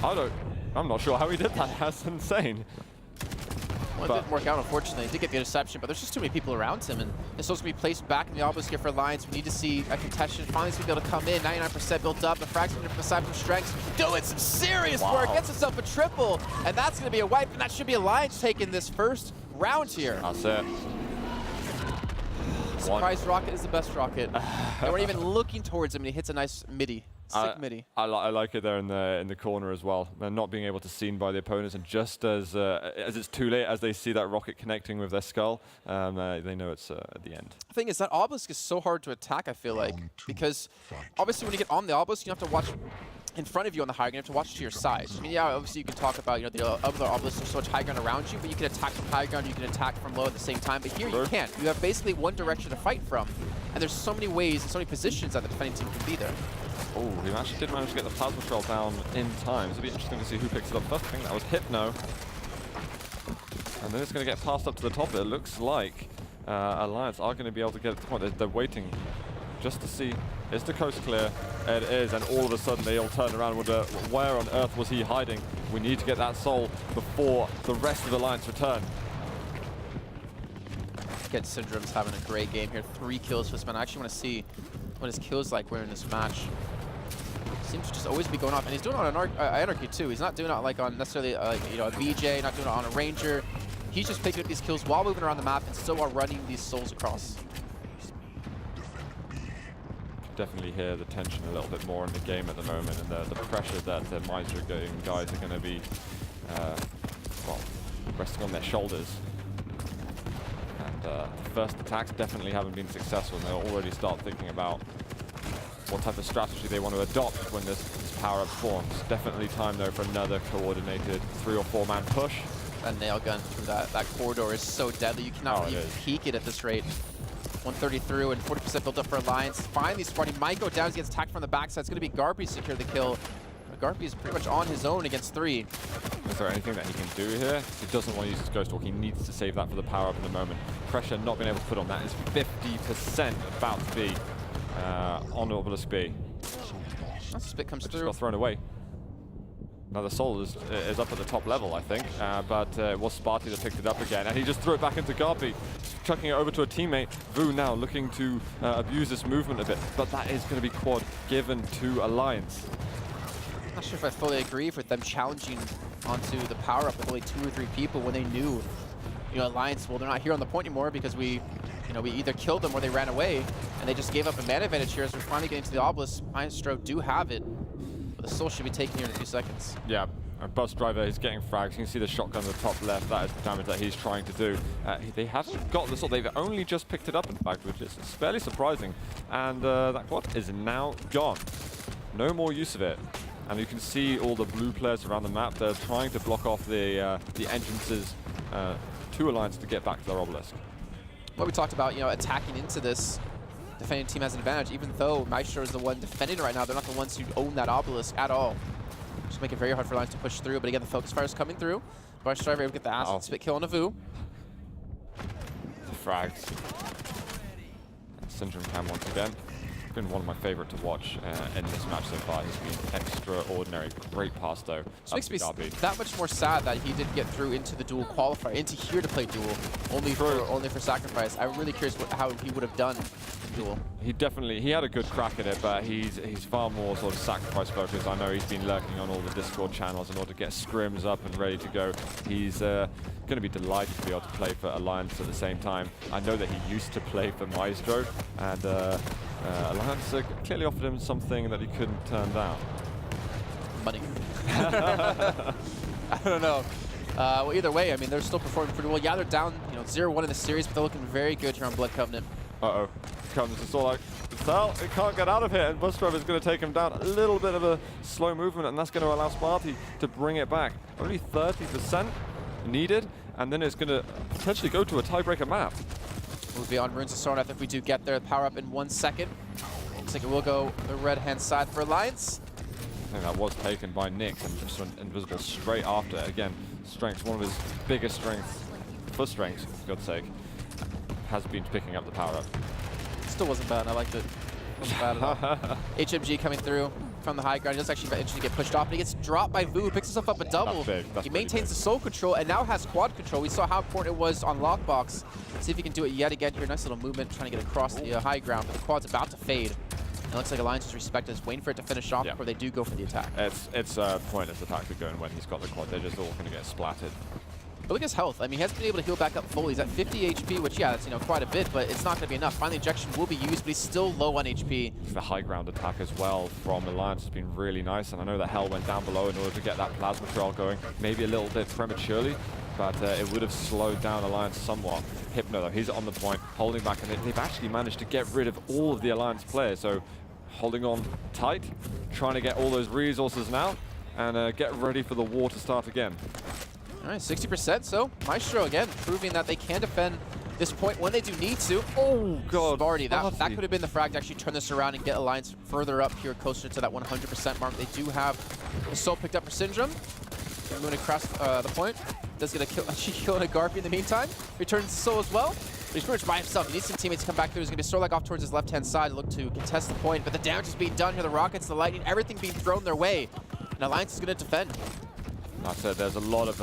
I'm not sure how he did that. That's insane. Well, it didn't work out, unfortunately. He did get the interception, but there's just too many people around him, and it's supposed to be placed back in the obelisk here for Alliance. We need to see a contestant finally be able to come in. 99% built up. The frags from the side from strenx. Doing some serious work. Gets himself a triple, and that's going to be a wipe, and that should be Alliance taking this first round here. That's it. Surprise rocket is the best rocket. They weren't even looking towards him, and he hits a nice midi. Sick midi. I like it there in the corner as well. They're not being able to seen by the opponents, and just as it's too late, as they see that rocket connecting with their skull, they know it's at the end. The thing is, that obelisk is so hard to attack, I feel like, because obviously when you get on the obelisk, you have to watch in front of you on the high ground, you have to watch to your side. I mean, yeah, obviously you can talk about, the other obelisks, there's so much high ground around you, but you can attack from high ground, you can attack from low at the same time, but here you can't. You have basically one direction to fight from, and there's so many ways and so many positions that the defending team can be there. Oh, he actually did manage to get the plasma troll down in time. So it'll be interesting to see who picks it up first. I think that was Hypno. And then it's going to get passed up to the top. It looks like Alliance are going to be able to get it to the point. They're waiting just to see, is the coast clear? It is, and all of a sudden they all turn around and wonder, where on earth was he hiding? We need to get that soul before the rest of Alliance return. Again, Syndrome's having a great game here. 3 kills for this man. I actually want to see what his kills like were in this match. Seems to just always be going off, and he's doing it on Anarchy too. He's not doing it like on necessarily a BJ, not doing it on a Ranger. He's just picking up these kills while moving around the map and still are running these souls across. Definitely hear the tension a little bit more in the game at the moment, and the pressure that the Myztro guys are going to be well, resting on their shoulders. And the first attacks definitely haven't been successful, and they'll already start thinking about what type of strategy they want to adopt when this power-up forms. Definitely time, though, for another coordinated 3 or 4 man push. That nail gun through that corridor is so deadly. You cannot even peek it at this rate. 130 through and 40% built up for Alliance. Finally, Sparty might go down. He gets attacked from the backside. It's going to be GaRpY secure the kill. GaRpY is pretty much on his own against 3. Is there anything that he can do here? He doesn't want to use his Ghost Walk. He needs to save that for the power-up in the moment. Pressure not being able to put on that is 50% about to be on Obelisk B. That spit comes through. Just got thrown away. Now the soul is up at the top level, I think, but it was Sparty that picked it up again, and he just threw it back into GaRpY, chucking it over to a teammate. Vu now looking to abuse this movement a bit, but that is going to be quad given to Alliance. I'm not sure if I fully agree with them challenging onto the power-up with only 2 or 3 people when they knew, Alliance, well, they're not here on the point anymore because we either killed them or they ran away, and they just gave up a man advantage here as we're finally getting to the obelisk. Myztro do have it, but the soul should be taken here in a few seconds. Yeah, And Busdriver is getting frags. You can see the shotgun in the top left. That is the damage that he's trying to do. They haven't got the sword. They've only just picked it up, in fact, which is fairly surprising. And that quad is now gone. No more use of it. And you can see all the blue players around the map. They're trying to block off the entrances to Alliance to get back to their obelisk. What we talked about, you know, attacking into this. Defending team has an advantage, even though Myztro is the one defending right now. They're not the ones who own that obelisk at all. Just make it very hard for Alliance to push through, but again, the focus fire is coming through. Busdriver able to get the acid spit kill on Avu. Frags. Syndrome cam once again. Been one of my favorite to watch in this match so far. He's been extraordinary. Great pass though. This makes me that much more sad that he didn't get through into the duel qualifier, into here to play duel, only for sacrifice. I'm really curious how he would have done in duel. He had a good crack at it, but he's far more sort of sacrifice focused. I know he's been lurking on all the Discord channels in order to get scrims up and ready to go. He's going to be delighted to be able to play for Alliance at the same time. I know that he used to play for Myztro, and Alliance clearly offered him something that he couldn't turn down. Money. I don't know. Well, either way, I mean, they're still performing pretty well. Yeah, they're down, you know, 0-1 in the series, but they're looking very good here on Blood Covenant. Uh-oh. Comes it's all like, it can't get out of here, and Busdriver is going to take him down. A little bit of a slow movement, and that's going to allow Sparty to bring it back. Only 30% needed, and then it's going to potentially go to a tiebreaker map. We'll be on Runes of Sorn if we do get there. Power up in 1 second. Looks like it will go the red-hand side for Alliance. I think that was taken by Nick and just went invisible straight after. Again, strength, one of his biggest strengths, for strength, for God's sake, has been picking up the power up. Still wasn't bad. I liked it. Wasn't bad at all. HMG coming through from the high ground. He does actually eventually get pushed off, but he gets dropped by Vu, picks himself up a double. He maintains the soul control and now has quad control. We saw how important it was on Lockbox. Let's see if he can do it yet again here. Nice little movement trying to get across the high ground, but the quad's about to fade. And it looks like Alliance is respected, waiting for it to finish off before they do go for the attack. It's a pointless attack to go in when he's got the quad. They're just all going to get splattered. But look at his health. I mean, he hasn't been able to heal back up fully. He's at 50 HP, which, yeah, that's, you know, quite a bit, but it's not going to be enough. Finally, injection will be used, but he's still low on HP. The high ground attack as well from Alliance has been really nice, and I know that Hell went down below in order to get that plasma trail going, maybe a little bit prematurely, but it would have slowed down Alliance somewhat. Hypno, though, he's on the point, holding back, and they've actually managed to get rid of all of the Alliance players, so holding on tight, trying to get all those resources now, and get ready for the war to start again. All right, 60%, so Myztro again proving that they can defend this point when they do need to. Oh, God. Sparty, that could have been the frag to actually turn this around and get Alliance further up here, closer to that 100% mark. They do have the soul picked up for Syndrome. They're moving across the point. Does get a kill, actually killing a GaRpY in the meantime. Returns the soul as well. But he's pretty much by himself. He needs some teammates to come back through. He's going to be Sorlag off towards his left-hand side to look to contest the point. But the damage is being done here. The rockets, the lightning, everything being thrown their way. And Alliance is going to defend. Like I said, there's a lot of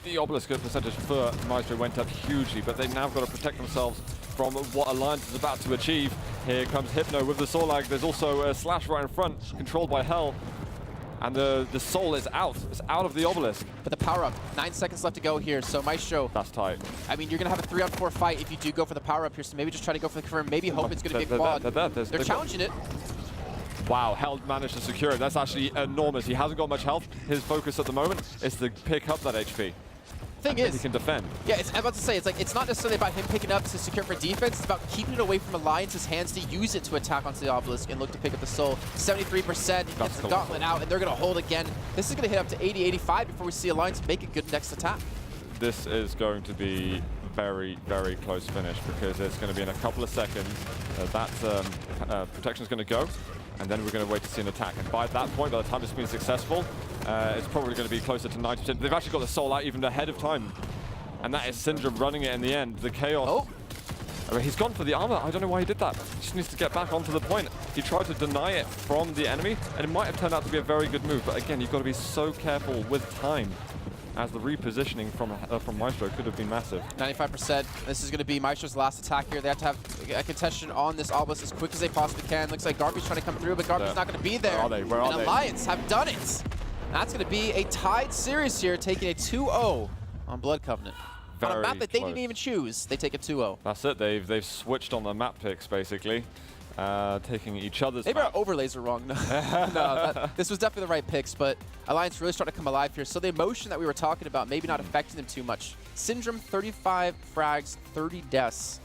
the obelisk percentage for Myztro went up hugely, but they've now got to protect themselves from what Alliance is about to achieve. Here comes Hypno with the Sorlag. There's also a Slash right in front, controlled by Hell. And the soul is out. It's out of the obelisk. But the power-up, 9 seconds left to go here, so Myztro. That's tight. I mean, you're going to have a 3-on-4 fight if you do go for the power-up here, so maybe just try to go for the confirm. Maybe hope it's going to be a quad. They're challenging it. Wow, Hell managed to secure it. That's actually enormous. He hasn't got much health. His focus at the moment is to pick up that HP. Thing is, he can defend. Yeah, I'm about to say, it's not necessarily about him picking up to secure for defense. It's about keeping it away from Alliance's hands to use it to attack onto the obelisk and look to pick up the soul. 73%, he gets the gauntlet out, and they're going to hold again. This is going to hit up to 80, 85 before we see Alliance make a good next attack. This is going to be very, very close finish because it's going to be in a couple of seconds. That protection is going to go. And then we're going to wait to see an attack. And by that point, by the time it's been successful, it's probably going to be closer to 90%. They've actually got the soul out even ahead of time. And that is Syndrome running it in the end. The chaos. Oh. I mean, he's gone for the armor. I don't know why he did that. He just needs to get back onto the point. He tried to deny it from the enemy, and it might have turned out to be a very good move. But again, you've got to be so careful with time, as the repositioning from Myztro could have been massive. 95%. This is going to be Myztro's last attack here. They have to have a contention on this obelisk as quick as they possibly can. Looks like GaRpY's trying to come through, but GaRpY's not going to be there. Where are they? Where are they? Alliance have done it. That's going to be a tied series here, taking a 2-0 on Blood Covenant. On a map that they didn't even choose, they take a 2-0. That's it. They've switched on the map picks, basically. taking each other's Maybe our map. overlays are wrong. No, this was definitely the right picks, but Alliance really starting to come alive here. So the emotion that we were talking about, maybe not affecting them too much. Syndrom, 35 frags, 30 deaths.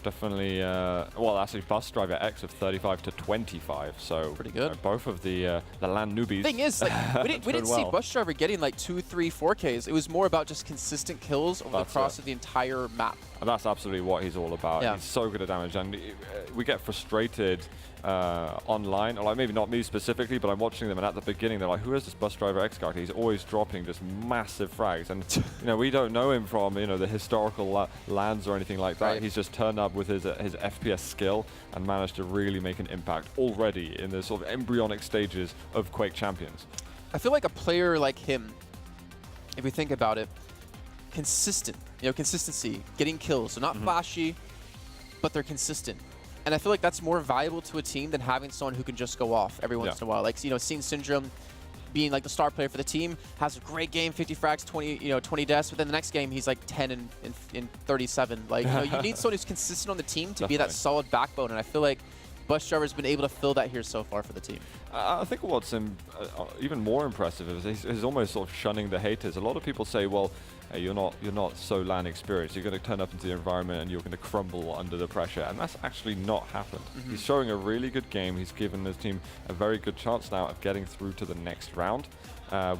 Definitely, well, actually, Busdriverx of 35 to 25, so pretty good. Both of the LAN newbies. Thing is, like, we didn't see well. Busdriver getting like 2, 3, 4Ks. It was more about just consistent kills over the cross of the entire map. And that's absolutely what he's all about. Yeah. He's so good at damage, and we get frustrated online, or like maybe not me specifically, but I'm watching them, and at the beginning they're like, who is this Busdriverx guy? He's always dropping just massive frags, and you know, we don't know him from the historical lands or anything like that. Right. He's just turned up with his FPS skill and managed to really make an impact already in the sort of embryonic stages of Quake Champions. I feel like a player like him, if we think about it, consistent, consistency, getting kills. So not flashy, but they're consistent. And I feel like that's more valuable to a team than having someone who can just go off every once in a while. Like, seeing Syndrome being like the star player for the team, has a great game, 50 frags, 20 deaths, but then the next game he's like 10 and 37. Like, you need someone who's consistent on the team to be that solid backbone, and I feel like Busdriver's been able to fill that here so far for the team. I think what's even more impressive is he's almost sort of shunning the haters. A lot of people say, well, hey, you're not so LAN experienced. You're going to turn up into the environment and you're going to crumble under the pressure. And that's actually not happened. He's showing a really good game. He's given his team a very good chance now of getting through to the next round,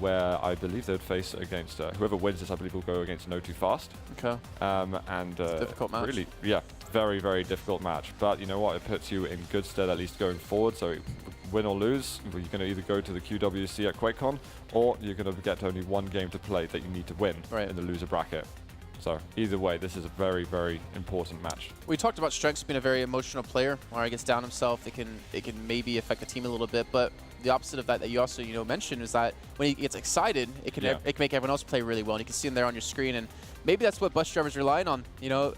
where I believe they'd face against whoever wins this. I believe will go against No Too Fast. Okay. And difficult match. Really, yeah, very, very difficult match. But you know what? It puts you in good stead at least going forward. So win or lose, you're going to either go to the QWC at QuakeCon, or you're going to get only one game to play that you need to win in the loser bracket. So either way, this is a very, very important match. We talked about strenx being a very emotional player. When he gets down himself, it can maybe affect the team a little bit. But the opposite of that you also mentioned is that when he gets excited, it can make everyone else play really well. And you can see him there on your screen, and maybe that's what Busdriver's relying on.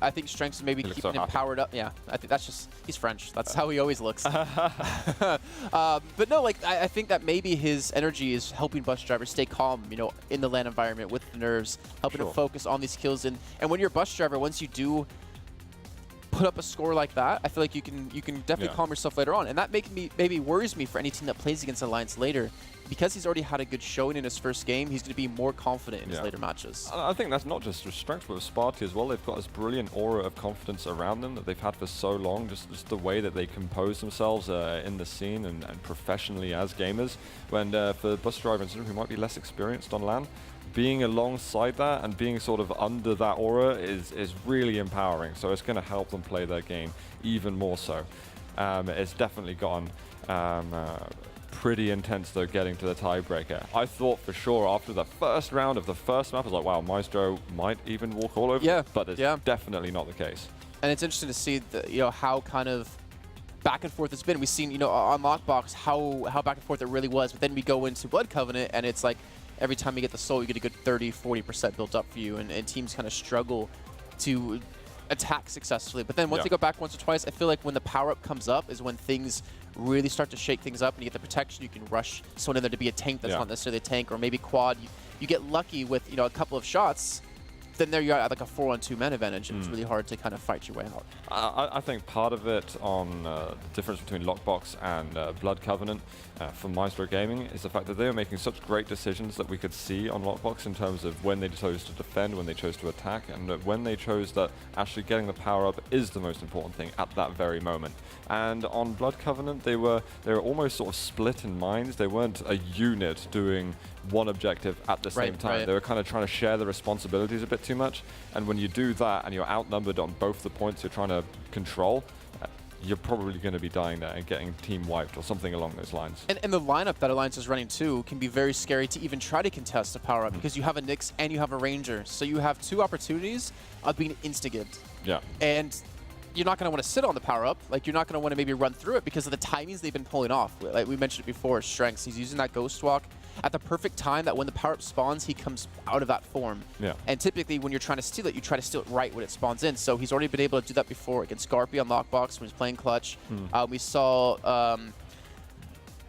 I think strenx is maybe keeping him powered up. Yeah, I think that's just, he's French. That's how he always looks. But no, like I think that maybe his energy is helping Busdriver stay calm, in the LAN environment with the nerves, helping him focus on these kills. And when you're Busdriver, once you do put up a score like that, I feel like you can definitely calm yourself later on, and that maybe worries me for any team that plays against Alliance later. Because he's already had a good showing in his first game, he's going to be more confident in his later matches. I think that's not just with strenx, but with Sparty as well. They've got this brilliant aura of confidence around them that they've had for so long, just the way that they compose themselves in the scene and professionally as gamers. When for Busdriver and Syndrom, who might be less experienced on LAN, being alongside that and being sort of under that aura is really empowering. So it's going to help them play their game even more so. It's definitely gone pretty intense though, getting to the tiebreaker. I thought for sure after the first round of the first map, I was like, wow, Myztro might even walk all over them, but it's definitely not the case. And it's interesting to see how kind of back and forth it's been. We've seen, on Lockbox how back and forth it really was, but then we go into Blood Covenant and it's like every time you get the soul, you get a good 30-40% built up for you, and teams kind of struggle to attack successfully. But then once they go back once or twice, I feel like when the power-up comes up is when things really start to shake things up, and you get the protection. You can rush someone in there to be a tank that's not necessarily a tank, or maybe quad. You get lucky with a couple of shots, then there you're at like a 4-on-2 man advantage, and it's really hard to kind of fight your way out. I think part of it on the difference between Lockbox and Blood Covenant for Myztro Gaming is the fact that they were making such great decisions that we could see on Lockbox in terms of when they chose to defend, when they chose to attack, and when they chose that actually getting the power up is the most important thing at that very moment. And on Blood Covenant, they were almost sort of split in minds. They weren't a unit doing one objective at the same time. They were kind of trying to share the responsibilities a bit too much, and when you do that and you're outnumbered on both the points you're trying to control, you're probably going to be dying there and getting team wiped or something along those lines. And the lineup that Alliance is running too can be very scary to even try to contest a power-up because you have a Nyx and you have a Ranger. So you have two opportunities of being insta-gibbed. Yeah. And you're not going to want to sit on the power-up. Like, you're not going to want to maybe run through it because of the timings they've been pulling off. Like we mentioned it before, strenx. He's using that Ghost Walk at the perfect time that when the power-up spawns, he comes out of that form. Yeah. And typically when you're trying to steal it, you try to steal it right when it spawns in. So he's already been able to do that before against GaRpY on Lockbox when he's playing clutch. We saw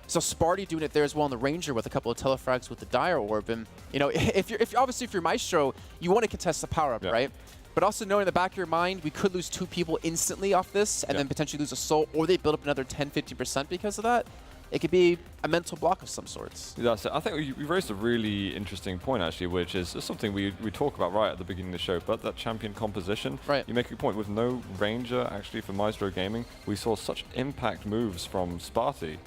Sparty doing it there as well on the Ranger with a couple of telefrags with the Dire Orb. And if you're Myztro, you want to contest the power-up, right? But also knowing in the back of your mind, we could lose 2 people instantly off this and then potentially lose a soul, or they build up another 10-15% because of that. It could be a mental block of some sorts. That's it. I think you raised a really interesting point, actually, which is something we talk about right at the beginning of the show, but that champion composition. Right. You make a good point. With no Ranger, actually, for Myztro Gaming, we saw such impact moves from Sparty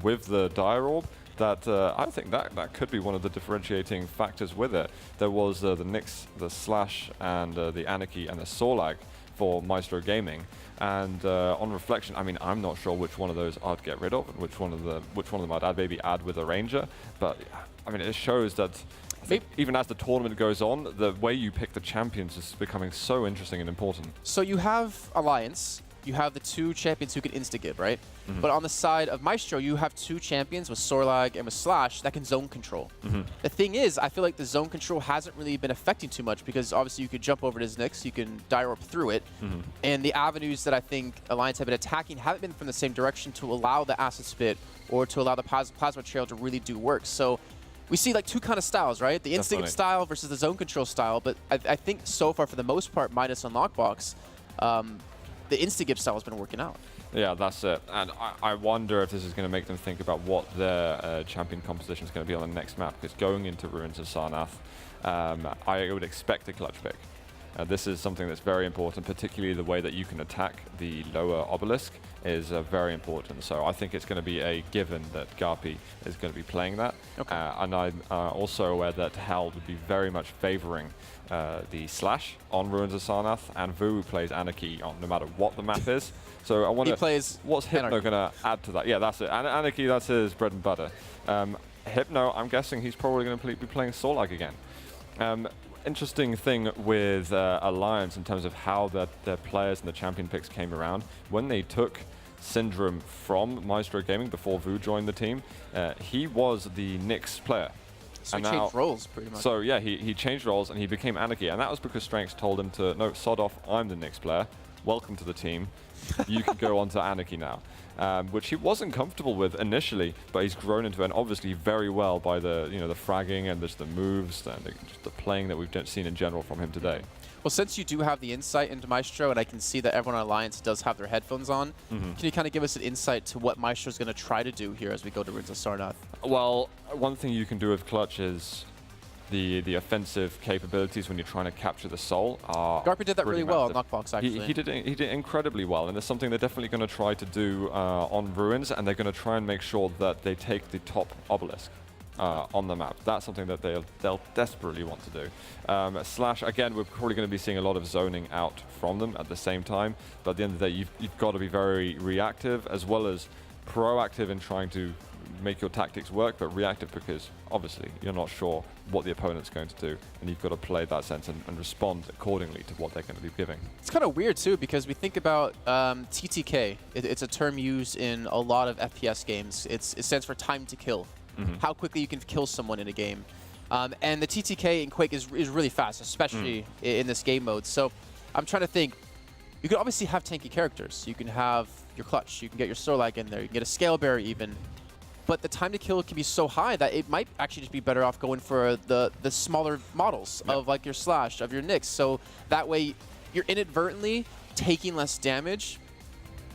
with the Dire Orb that I think that could be one of the differentiating factors with it. There was the Nyx, the Slash, and the Anarchy, and the Sorlag for Myztro Gaming. And on reflection, I mean, I'm not sure which one of those I'd get rid of and which one of them I'd maybe add with a Ranger. But I mean, it shows that even as the tournament goes on, the way you pick the champions is becoming so interesting and important. So you have Alliance. You have the 2 champions who can insta-give, right? But on the side of Myztro, you have 2 champions with Sorlag and with Slash that can zone control. The thing is, I feel like the zone control hasn't really been affecting too much because obviously you could jump over to his Nyx, you can Dire Orb through it, and the avenues that I think Alliance have been attacking haven't been from the same direction to allow the Acid Spit or to allow the Plasma Trail to really do work. So we see like 2 kind of styles, right? The instinct style versus the zone control style, but I think so far, for the most part, minus Unlockbox, the insta-give style has been working out. Yeah, that's it. And I wonder if this is going to make them think about what their champion composition is going to be on the next map, because going into Ruins of Sarnath, I would expect a clutch pick. This is something that's very important, particularly the way that you can attack the lower obelisk is very important. So I think it's going to be a given that GaRpY is going to be playing that. Okay. And I'm also aware that Hal would be very much favoring the Slash on Ruins of Sarnath, and Vu plays Anarchy on no matter what the map is. So I wonder what's Hypno going to add to that. Yeah, that's it. Anarchy, that's his bread and butter. Hypno, I'm guessing he's probably going to be playing Sorlag again. Interesting thing with Alliance in terms of how their players and the champion picks came around. When they took Syndrom from Myztro Gaming before Vu joined the team, he was the Nyx player. So he changed roles pretty much. So yeah, he changed roles and he became Anarchy, and that was because strenx told him to, no, sod off, I'm the Nyx player. Welcome to the team. You can go on to Anarchy now. Which he wasn't comfortable with initially, but he's grown into it, and obviously very well by the the fragging and just the moves and just the playing that we've seen in general from him today. Well, since you do have the insight into Myztro, and I can see that everyone on Alliance does have their headphones on, can you kind of give us an insight to what Myztro is going to try to do here as we go to Ruins of Sarnath? Well, one thing you can do with Clutch is the offensive capabilities when you're trying to capture the soul are GaRpY did that really well on Knockbox, actually. He did incredibly well, and it's something they're definitely going to try to do on Ruins, and they're going to try and make sure that they take the top obelisk on the map. That's something that they'll desperately want to do. Slash, again, we're probably going to be seeing a lot of zoning out from them at the same time, but at the end of the day, you've got to be very reactive as well as proactive in trying to make your tactics work, but reactive because obviously you're not sure what the opponent's going to do, and you've got to play that sense and respond accordingly to what they're going to be giving. It's kind of weird too, because we think about TTK. It's a term used in a lot of FPS games. It stands for time to kill, how quickly you can kill someone in a game. And the TTK in Quake is really fast, especially in this game mode. So I'm trying to think, you could obviously have tanky characters. You can have your Clutch, you can get your Sorlag in there, you can get a Scale Bearer even. But the time to kill can be so high that it might actually just be better off going for the smaller models of like your Slash, of your Nyx. So that way you're inadvertently taking less damage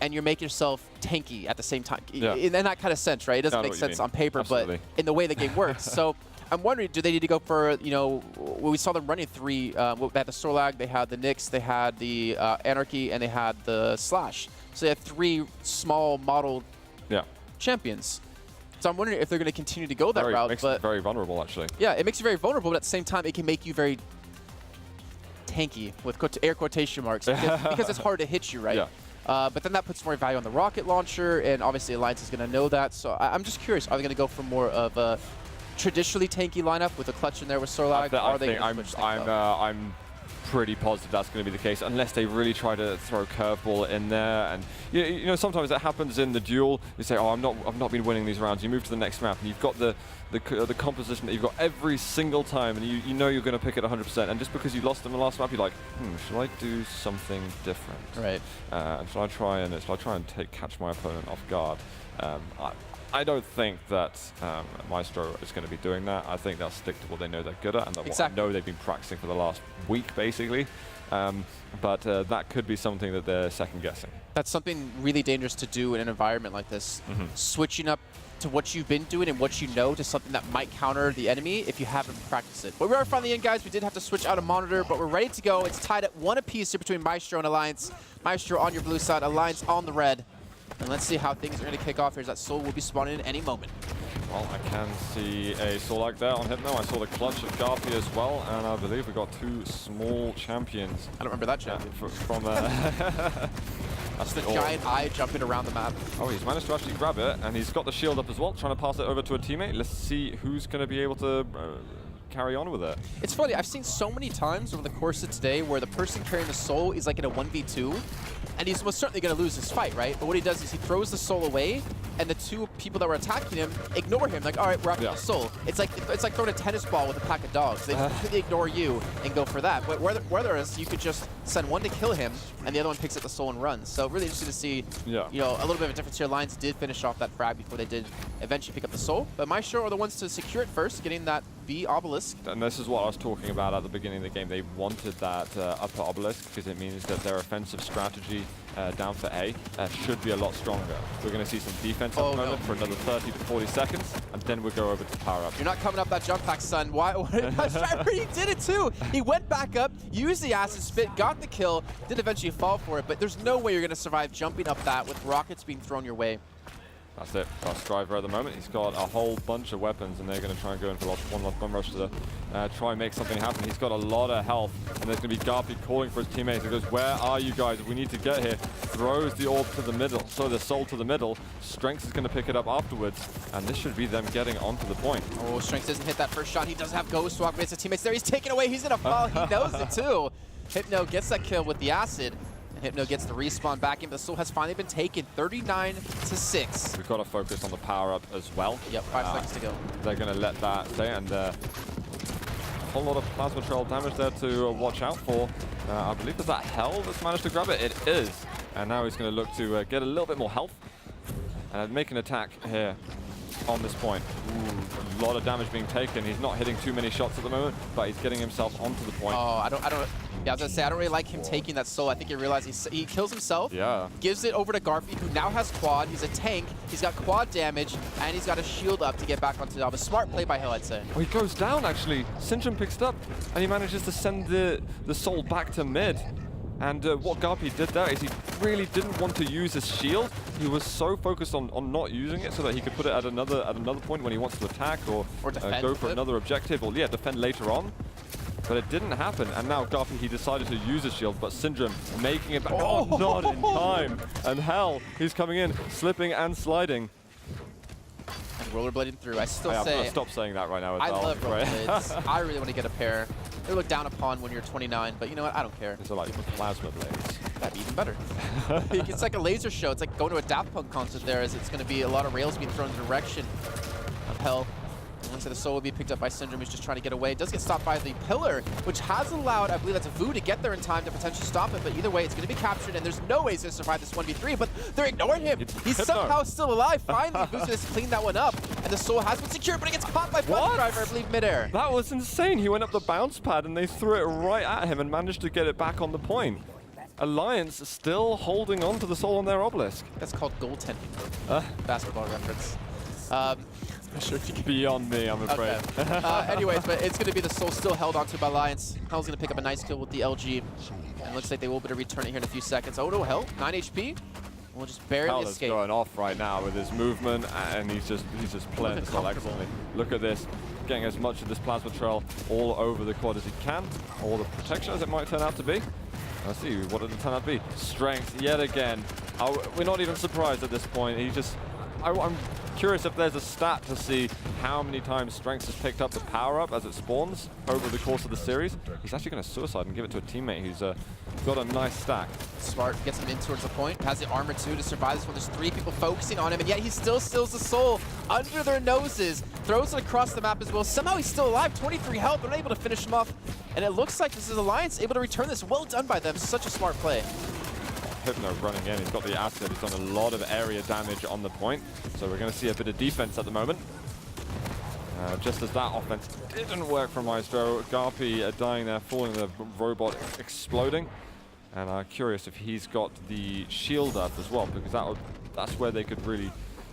and you're making yourself tanky at the same time. In that kind of sense, right? It doesn't make sense on paper, but in the way the game works. So I'm wondering, do they need to go for, when we saw them running 3, they had the Sorlag, they had the Nyx, they had the Anarchy, and they had the Slash. So they had 3 small model champions. So I'm wondering if they're going to continue to go that route. Makes it very vulnerable, actually. Yeah, it makes you very vulnerable, but at the same time, it can make you very tanky, with air quotation marks, because it's hard to hit you, right? Yeah. But then that puts more value on the rocket launcher, and obviously Alliance is going to know that. So I'm just curious, are they going to go for more of a traditionally tanky lineup with a Clutch in there with Sorlag? I'm pretty positive that's going to be the case, unless they really try to throw a curveball in there. And you know, sometimes that happens in the duel. You say, "Oh, I've not been winning these rounds." You move to the next map, and you've got the composition that you've got every single time, and you know you're going to pick it 100%. And just because you lost in the last map, you're like, should I do something different? Right. And should I try and catch my opponent off guard? I don't think that Myztro is going to be doing that. I think they'll stick to what they know they're good at and what I know they've been practicing for the last week, basically. But that could be something that they're second guessing. That's something really dangerous to do in an environment like this. Switching up to what you've been doing and what you know to something that might counter the enemy if you haven't practiced it. But we are finally in, guys. We did have to switch out a monitor, but we're ready to go. It's tied at 1 apiece here between Myztro and Alliance. Myztro on your blue side, Alliance on the red. And let's see how things are going to kick off here, as that Soul will be spawning in any moment. Well, I can see a Soul there on Hypno. I saw the clutch of GaRpY as well, and I believe we got 2 small champions. I don't remember that champion. From That's the giant eye jumping around the map. Oh, he's managed to actually grab it, and he's got the shield up as well, trying to pass it over to a teammate. Let's see who's going to be able to carry on with it. It's funny, I've seen so many times over the course of today where the person carrying the Soul is like in a 1v2, and he's most certainly going to lose his fight, right? But what he does is he throws the Soul away, and the 2 people that were attacking him ignore him. Like, all right, we're after the Soul. It's like throwing a tennis ball with a pack of dogs. They completely ignore you and go for that. But whereas you could just send one to kill him, and the other one picks up the Soul and runs. So really interesting to see, you know, a little bit of a difference here. Lions did finish off that frag before they did eventually pick up the Soul. But Myztro are the ones to secure it first, getting that B obelisk. And this is what I was talking about at the beginning of the game. They wanted that upper obelisk because it means that their offensive strategy down for A should be a lot stronger. We're going to see some defense at the moment for another 30 to 40 seconds, and then we'll go over to power up. You're not coming up that jump pack, son. Why? He did it too. He went back up, used the acid spit, got the kill, did eventually fall for it, but there's no way you're going to survive jumping up that with rockets being thrown your way. That's it. Busdriverx at the moment. He's got a whole bunch of weapons, and they're going to try and go in for one last bum rush to try and make something happen. He's got a lot of health, and there's going to be GaRpY calling for his teammates. He goes, "Where are you guys? We need to get here." Throws the orb to the middle, so the Soul to the middle. strenx is going to pick it up afterwards, and this should be them getting onto the point. Oh, strenx doesn't hit that first shot. He doesn't have Ghost Walk, but his teammates there. He's taken away. He's going to fall. He knows it too. Hypno gets that kill with the acid. Hypno gets the respawn back in, but the Soul has finally been taken, 39-6. We've got to focus on the power-up as well. Yep, 5 seconds to go. They're going to let that stay, and a whole lot of plasma trail damage there to watch out for. I believe there's that Hell that's managed to grab it. It is. And now he's going to look to get a little bit more health and make an attack here on this point. Ooh, a lot of damage being taken. He's not hitting too many shots at the moment, but he's getting himself onto the point. Oh, I don't. Yeah, I was gonna say I don't really like him taking that Soul. I think he realized he kills himself. Yeah. Gives it over to GaRpY, who now has quad. He's a tank. He's got quad damage, and he's got a shield up to get back onto the top. A smart play by Hell, I'd say. Oh, he goes down actually. Syndrom picks it up, and he manages to send the Soul back to mid. And what GaRpY did there is he really didn't want to use his shield. He was so focused on not using it so that he could put it at another point when he wants to attack or go for another objective, or defend later on. But it didn't happen, and now GaRpY, he decided to use his shield, but Syndrom making it back. Oh, not in time. And Hell, he's coming in, slipping and sliding. And rollerblading through. I still say... I'm gonna stop saying that right now. I love rollerblades. I really want to get a pair. They look down upon when you're 29, but you know what? I don't care. It's like plasma blades. That'd be even better. It's like a laser show. It's like going to a Daft Punk concert there, as it's going to be a lot of rails being thrown in the direction of Hell. And once the Soul will be picked up by Syndrom, who's just trying to get away. It does get stopped by the pillar, which has allowed, I believe that's a Vu, to get there in time to potentially stop it. But either way, it's going to be captured, and there's no way he's going to survive this 1v3, but they're ignoring him. He's somehow still alive. Finally, Vu's going to clean that one up, and the Soul has been secured, but it gets popped by Busdriverx, I believe, midair. That was insane. He went up the bounce pad, and they threw it right at him and managed to get it back on the point. Alliance still holding on to the Soul on their obelisk. That's called goaltending. Basketball reference. I'm sure if you can... Beyond me, I'm afraid. Okay. Anyways, but it's going to be the Soul still held onto by Alliance. Hell's going to pick up a nice kill with the LG. And it looks like they will be able to return it here in a few seconds. Oh no, Hell, 9 HP. We'll just barely escape. Hell is going off right now with his movement, and he's just playing this all excellently. Look at this. Getting as much of this plasma trail all over the quad as he can, or the protection as it might turn out to be. Let's see, what did it turn out to be? Strength, yet again. We're not even surprised at this point. I'm curious if there's a stat to see how many times strenx has picked up the power-up as it spawns over the course of the series. He's actually going to suicide and give it to a teammate who's got a nice stack. Smart gets him in towards the point, has the armor too to survive this one. There's 3 people focusing on him, and yet he still steals the Soul under their noses, throws it across the map as well. Somehow he's still alive, 23 health, they're able to finish him off, and it looks like this is Alliance able to return this. Well done by them, such a smart play. Hypno running in, he's got the acid, he's done a lot of area damage on the point, so we're going to see a bit of defense at the moment. Just as that offense didn't work for Myztro, GaRpY dying there, falling, the robot exploding. And I'm curious if he's got the shield up as well, because that's where they could really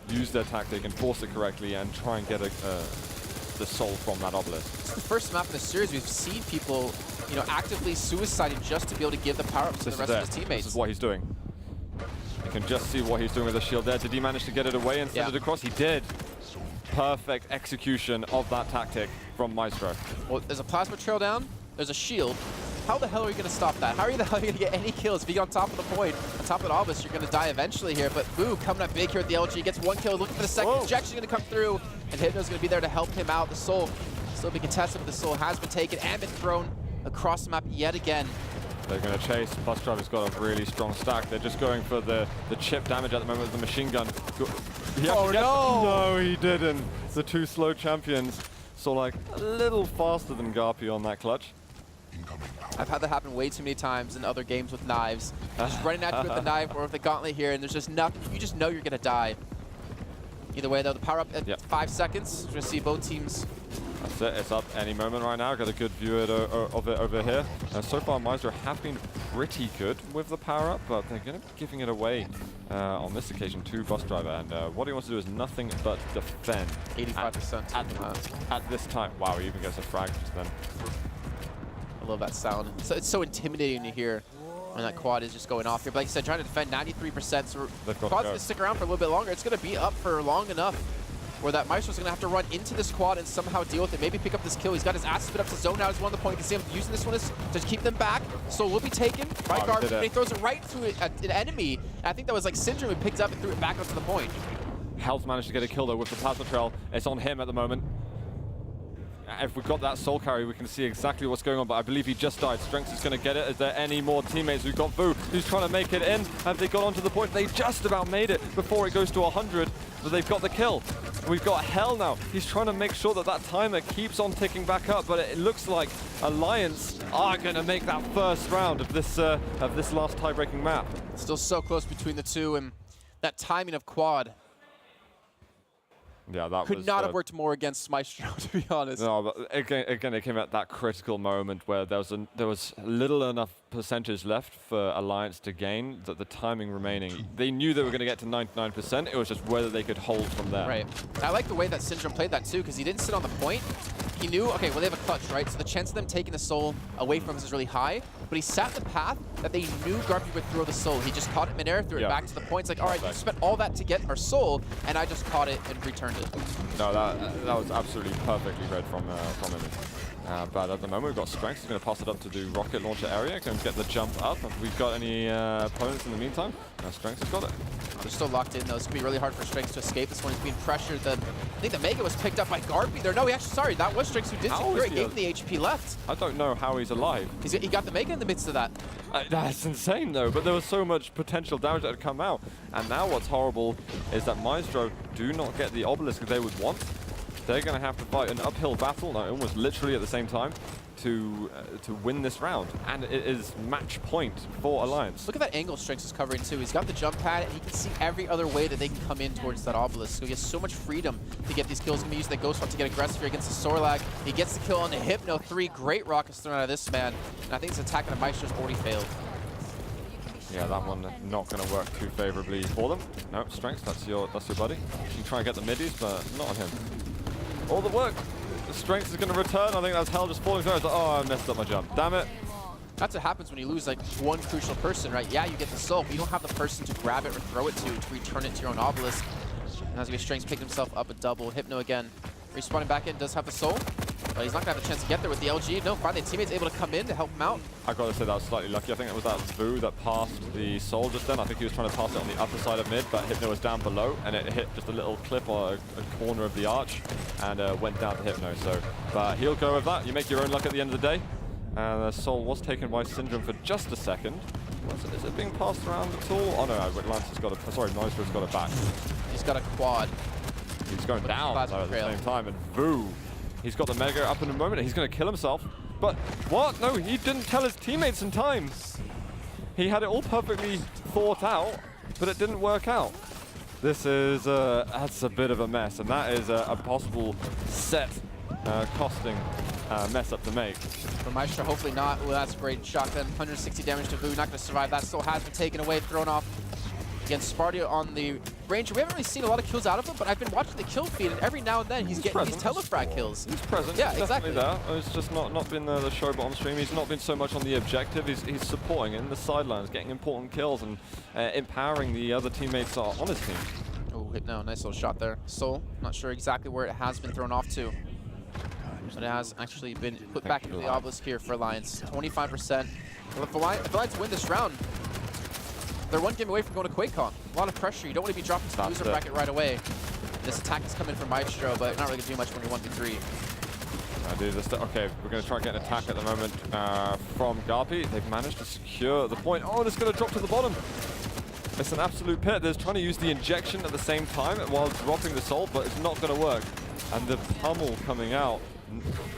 use their tactic, enforce it correctly, and try and get the soul from that obelisk. It's the first map in the series we've seen people, you know, actively suiciding just to be able to give the power-ups to the rest of his teammates. This is what he's doing. You can just see what he's doing with the shield there. Did he manage to get it away and send it across? He did. Perfect execution of that tactic from Myztro. Well, there's a plasma trail down, there's a shield. How the hell are you going to stop that? How are you the hell going to get any kills? Being on top of the point, on top of the obelisk, you're going to die eventually here. But Boo coming up big here at the LG, gets one kill, looking for the second. Injection going to come through, and Hypno's going to be there to help him out. The soul still being contested, but the soul has been taken and been thrown across the map yet again. They're going to chase. Busdriverx got a really strong stack. They're just going for the chip damage at the moment with the machine gun. Oh no! No, he didn't. The two slow champions saw like a little faster than GaRpY on that clutch. I've had that happen way too many times in other games with knives. Just running at you with the knife or with the gauntlet here, and there's just nothing. You just know you're going to die. Either way, though, the power up at 5 seconds. We're going to see both teams. That's it. It's up any moment right now. Got a good view of it over here. So far, Myztro have been pretty good with the power up, but they're going to be giving it away on this occasion to Busdriver. And what he wants to do is nothing but defend. 85%. At this time. Wow, he even gets a frag just then. I love that sound. So it's so intimidating to hear when that quad is just going off here. But like I said, trying to defend 93%. So quad's going to stick around for a little bit longer. It's going to be up for long enough where that Myztro's going to have to run into this quad and somehow deal with it. Maybe pick up this kill. He's got his ass spit up to zone now. He's one of the point. You can see him using this one to keep them back. So will be taken by GaRpY, but he throws it right to an enemy. And I think that was like Syndrom who picked up and threw it back up to the point. Hel's managed to get a kill though with the plasma trail. It's on him at the moment. If we've got that soul carry, we can see exactly what's going on, but I believe he just died. strenx is going to get it. Is there any more teammates? We've got Boo, who's trying to make it in. Have they got onto the point? They just about made it before it goes to 100, but they've got the kill. We've got Hel now. He's trying to make sure that that timer keeps on ticking back up, but it looks like Alliance are going to make that first round of this last tie-breaking map. Still so close between the two, and that timing of quad. Yeah, that could not have worked more against Myztro, to be honest. No, but again, it came at that critical moment where there was little enough percentage left for Alliance to gain, that the timing remaining. They knew they were going to get to 99%. It was just whether they could hold from there. Right. I like the way that Syndrom played that too, because he didn't sit on the point. He knew, okay, well, they have a clutch, right? So the chance of them taking the soul away from us is really high, but he sat in the path that they knew GaRpY would throw the soul. He just caught it midair, threw it back to the point. It's like, all right, you spent all that to get our soul, and I just caught it and returned it. No, that was absolutely perfectly read from him. But at the moment, we've got strenx. He's going to pass it up to the rocket launcher area. Going to get the jump up. Have we got any opponents in the meantime? No, strenx has got it. They're still locked in, though. It's going to be really hard for strenx to escape. This one is being pressured. I think the Mega was picked up by GaRpY there. No, he actually, sorry, that was strenx who did secure it. Gave him the HP left. I don't know how he's alive. He got the Mega in the midst of that. That's insane, though. But there was so much potential damage that had come out. And now what's horrible is that Myztro do not get the obelisk they would want. They're going to have to fight an uphill battle, no, almost literally at the same time, to win this round. And it is match point for Alliance. Look at that angle strenx is covering too. He's got the jump pad, and he can see every other way that they can come in towards that obelisk. So he has so much freedom to get these kills. He's going to use that ghost swap to get aggressive here against the Sorlag. He gets the kill on the Hypno. 3 great rockets thrown out of this man. And I think his attack on the Myztro's already failed. Yeah, that one not going to work too favorably for them. No, strenx, that's your buddy. You can try and get the middies, but not on him. All the work. The strenx is going to return. I think that's Hel just falling through. It's like, oh, I messed up my jump. Damn it. That's what happens when you lose like one crucial person, right? Yeah, you get the soul, but you don't have the person to grab it or throw it to return it to your own obelisk. And as we strenx picked himself up a double. Hypno again. Respawning back in, does have the soul. But he's not going to have a chance to get there with the LG. No, finally, teammates able to come in to help him out. I've got to say that was slightly lucky. I think it was that Boo that passed the soul just then. I think he was trying to pass it on the upper side of mid, but Hypno was down below, and it hit just a little clip or a corner of the arch, and went down to Hypno. So, but he'll go with that. You make your own luck at the end of the day. And the soul was taken by Syndrom for just a second. Is it being passed around at all? Oh no, Lance has got it. Sorry, Myztro's got it back. He's got a quad. He's going down at the same time, and Boo. He's got the Mega up in a moment, and he's going to kill himself. But what? No, he didn't tell his teammates in time. He had it all perfectly thought out, but it didn't work out. This is that's a bit of a mess, and that is a possible set costing mess up to make. For Myztro, hopefully not. Well, that's a great shotgun. 160 damage to Vu. Not going to survive. That still has been taken away, thrown off. Against Spartia on the Ranger. We haven't really seen a lot of kills out of him, but I've been watching the kill feed, and every now and then he's getting these telefrag kills. He's present. Yeah, he's exactly. Definitely there. It's just not been the show bottom stream. He's not been so much on the objective. He's supporting in the sidelines, getting important kills and empowering the other teammates on his team. Oh, hypno. Nice little shot there. Soul. Not sure exactly where it has been thrown off to. But it has actually been put back into the obelisk here for Alliance. 25%. Well, if Alliance win this round, they're one game away from going to QuakeCon. A lot of pressure. You don't want to be dropping to the loser bracket right away. This attack is coming from Myztro, but not really going to do much when you're 1v3. Okay, we're going to try and get an attack at the moment from GaRpY. They've managed to secure the point. Oh, and it's going to drop to the bottom. It's an absolute pit. They're trying to use the injection at the same time while dropping the soul, but it's not going to work. And the pummel coming out,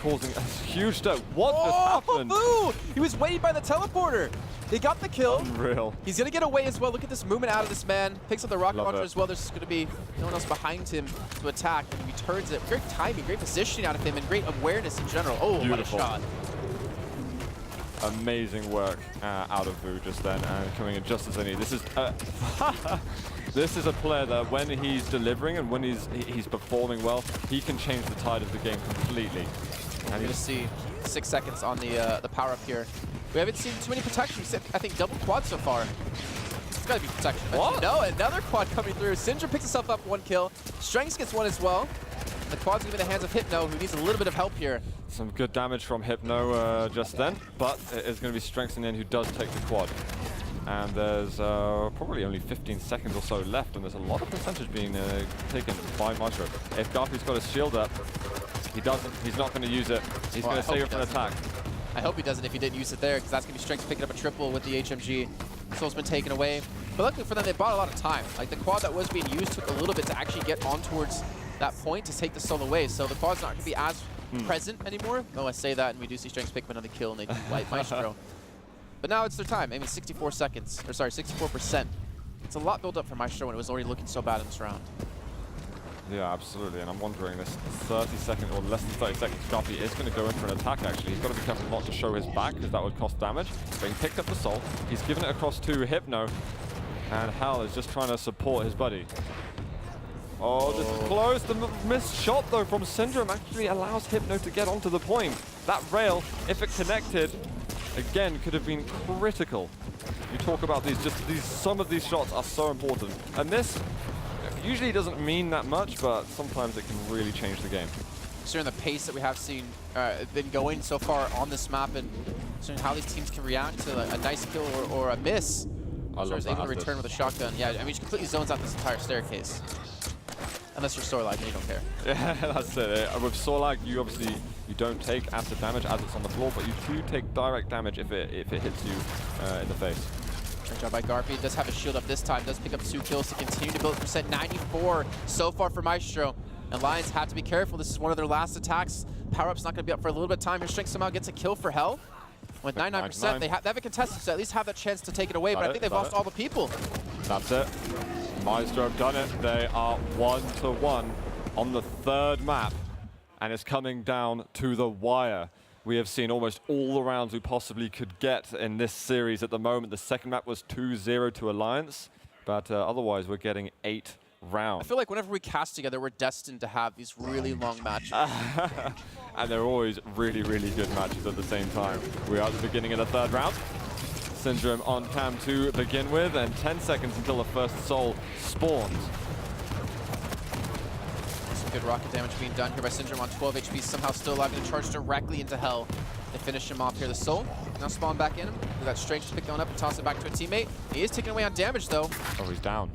causing a huge step. What just happened? Boo! He was waiting by the teleporter. They got the kill. Unreal. He's going to get away as well. Look at this movement out of this man. Picks up the rocket launcher as well. There's going to be no one else behind him to attack. And he turns it. Great timing, great positioning out of him, and great awareness in general. Oh, Beautiful. What a shot. Amazing work out of Vu just then, and coming in just as they need. This is this is a player that when he's delivering and when he's performing well, he can change the tide of the game completely. And you're going to see 6 seconds on the power up here. We haven't seen too many protections. I think double quad so far. It's got to be protection. What? No, another quad coming through. Syndrom picks himself up 1 kill. Strenx gets 1 as well. The quad's going to be in the hands of Hypno, who needs a little bit of help here. Some good damage from Hypno just then, but it is going to be Strenx in the end who does take the quad. And there's probably only 15 seconds or so left, and there's a lot of percentage being taken by Myztro. If GaRpY's got his shield up, he doesn't. He's not going to use it. He's going to save it for an attack. I hope he doesn't if he didn't use it there, because that's going to be Strenx picking up a triple with the HMG. Soul's been taken away. But luckily for them, they bought a lot of time. Like, the quad that was being used took a little bit to actually get on towards that point to take the soul away. So the quad's not going to be as present anymore. Though I say that, and we do see Strenx pick up another kill, and they do wipe Myztro. But now it's their time. I mean, 64 seconds. Or sorry, 64%. It's a lot built up for Myztro when it was already looking so bad in this round. Yeah, absolutely, and I'm wondering this 30 second or less than 30 seconds, GaRpY is going to go in for an attack actually. He's got to be careful not to show his back because that would cost damage. But he picked up the soul, he's given it across to Hypno, and Hal is just trying to support his buddy. Oh, this is close. The missed shot though from Syndrom actually allows Hypno to get onto the point. That rail, if it connected, again, could have been critical. You talk about some of these shots are so important. And this usually doesn't mean that much, but sometimes it can really change the game. Considering the pace that we have seen been going so far on this map, and considering how these teams can react to a nice kill or a miss, Sora's able to return with a shotgun. Yeah, I mean, he completely zones out this entire staircase. Unless you're Sorlag, then you don't care. Yeah, that's it. With Sorlag, you obviously don't take acid damage as it's on the floor, but you do take direct damage if it hits you in the face. Great job by GaRpY. Does have a shield up this time. Does pick up 2 kills to continue to build percent. 94 so far for Myztro. And Lions have to be careful. This is one of their last attacks. Power-up's not going to be up for a little bit of time. Here, Strenx somehow gets a kill for Hell. With 99%, they have a contested, so at least have that chance to take it away. But I think they've lost all the people. That's it. Myztro have done it. They are 1-1 on the 3rd map. And it's coming down to the wire. We have seen almost all the rounds we possibly could get in this series at the moment. The 2nd map was 2-0 to Alliance, but otherwise we're getting 8 rounds. I feel like whenever we cast together, we're destined to have these really long matches. And they're always really, really good matches at the same time. We are at the beginning of the 3rd round. Syndrome on cam to begin with, and 10 seconds until the first soul spawns. Good rocket damage being done here by Syndrome on 12 HP, somehow still alive, and charge directly into Hell. They finish him off here. The Soul now spawn back in him. With that Strenx to pick going up and toss it back to a teammate. He is taken away on damage though. Oh, he's down.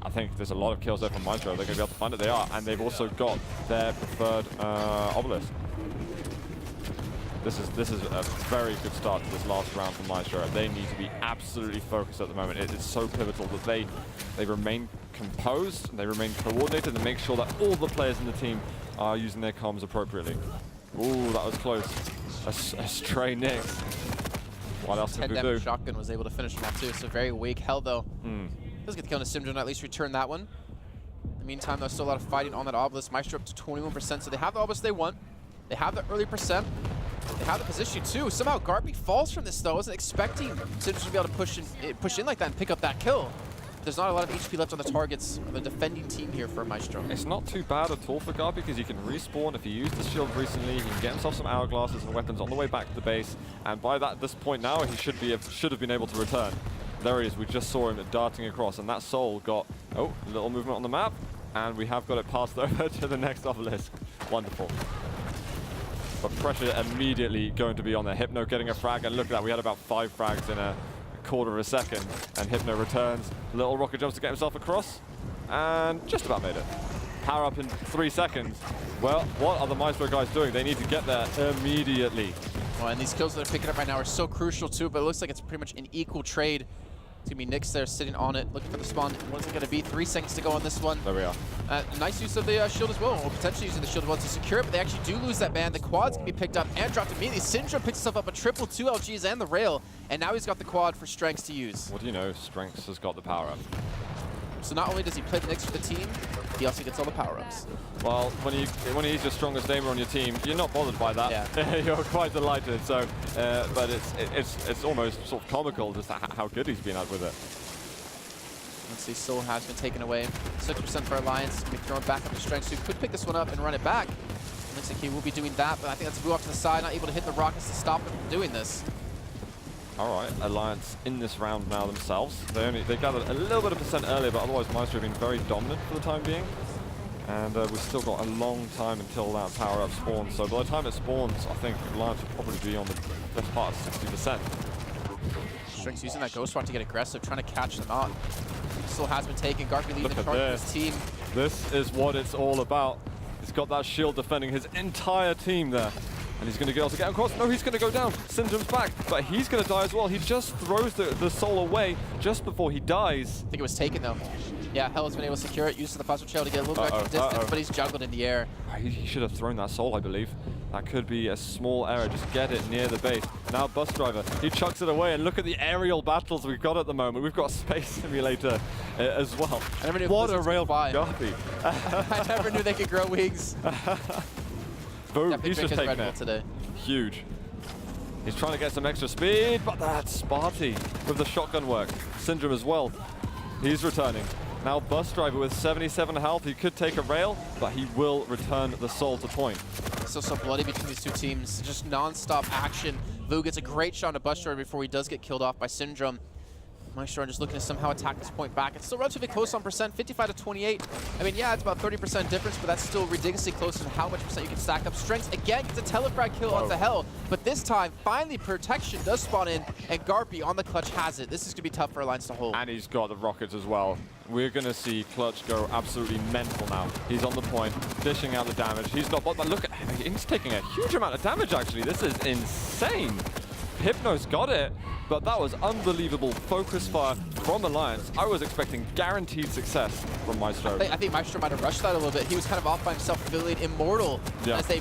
I think there's a lot of kills there from Myztro. They're going to be able to find it. They are, and they've also got their preferred obelisk. This is a very good start to this last round for Myztro. They need to be absolutely focused at the moment. It is so pivotal that they remain composed, they remain coordinated, and make sure that all the players in the team are using their comms appropriately. Ooh, that was close. A stray Nyx. What else did we do? Shotgun was able to finish him off too, so very weak. Hell though. Does get the kill on the syndrom, at least return that one. In the meantime, there's still a lot of fighting on that obelisk. Myztro up to 21%, so they have the obelisk they want. They have the early percent. They have the position too. Somehow GaRpY falls from this though. I wasn't expecting syndrom to be able to push in like that and pick up that kill. There's not a lot of HP left on the targets of the defending team here for Myztro. It's not too bad at all for GaRpY because he can respawn if he used the shield recently. He can get himself some hourglasses and weapons on the way back to the base. And by this point now, he should have been able to return. There he is. We just saw him darting across, and that soul got a little movement on the map, and we have got it passed over to the next obelisk. Wonderful. But pressure immediately going to be on there. Hypno getting a frag, and look at that. We had about 5 frags in a quarter of a second, and Hypno returns. Little rocket jumps to get himself across, and just about made it. Power up in 3 seconds. Well, what are the Myztro guys doing? They need to get there immediately. Well, and these kills that they're picking up right now are so crucial too, but it looks like it's pretty much an equal trade. It's gonna be Nyx there sitting on it, looking for the spawn. What is it gonna be? 3 seconds to go on this one. There we are. Nice use of the shield as well, or potentially using the shield as well to secure it, but they actually do lose that man. The quad's gonna be picked up and dropped immediately. Syndrom picks himself up a triple 2 LGs and the rail, and now he's got the quad for strenx to use. What do you know? strenx has got the power up. So not only does he play the Nyx for the team, he also gets all the power-ups. Well, when he's your strongest aimer on your team, you're not bothered by that. Yeah. You're quite delighted. So, but it's almost sort of comical just how good he's been at with it. Let's see, Soul has been taken away. 6% for Alliance. It's going to be thrown back up to strenx, who could pick this one up and run it back. Looks like he will be doing that, but I think that's Vu off to the side, not able to hit the rockets to stop him from doing this. All right, Alliance in this round now themselves. They gathered a little bit of percent earlier, but otherwise Myztro have been very dominant for the time being. And we've still got a long time until that power-up spawns. So by the time it spawns, I think Alliance will probably be on the best part of 60%. strenx using that ghost rod to get aggressive, trying to catch them out. Still has been taken. GaRpY leading the charge of his team. This is what it's all about. He's got that shield defending his entire team there. And he's going to be able to get across. No, he's going to go down. Syndrom's back, but he's going to die as well. He just throws the soul away just before he dies. I think it was taken, though. Yeah, Hell has been able to secure it, using the plasma trail to get a little bit of distance, but he's juggled in the air. He should have thrown that soul, I believe. That could be a small error. Just get it near the base. Now Busdriver, he chucks it away, and look at the aerial battles we've got at the moment. We've got a Space Simulator as well. I never knew what a rail by GaRpY. I never knew they could grow wings. Boom, he's just taking it. Today. Huge. He's trying to get some extra speed, but that's Sparty with the shotgun work. Syndrom as well. He's returning. Now Busdriver with 77 health. He could take a rail, but he will return the soul to point. Still so bloody between these two teams. Just non-stop action. Vu gets a great shot on Busdriver before he does get killed off by Syndrom. Myztro just looking to somehow attack this point back. It's still relatively close on percent, 55 to 28. I mean, yeah, it's about 30% difference, but that's still ridiculously close to how much percent you can stack up. strenx again gets a telefrag kill onto Hell, but this time, finally, protection does spawn in, and GaRpY on the clutch has it. This is going to be tough for Alliance to hold. And he's got the rockets as well. We're going to see Clutch go absolutely mental now. He's on the point, dishing out the damage. He's not, but look at him. He's taking a huge amount of damage, actually. This is insane. Hypno's got it, but that was unbelievable focus fire from Alliance. I was expecting guaranteed success from Myztro. I think Myztro might have rushed that a little bit. He was kind of off by himself, affiliate immortal, as they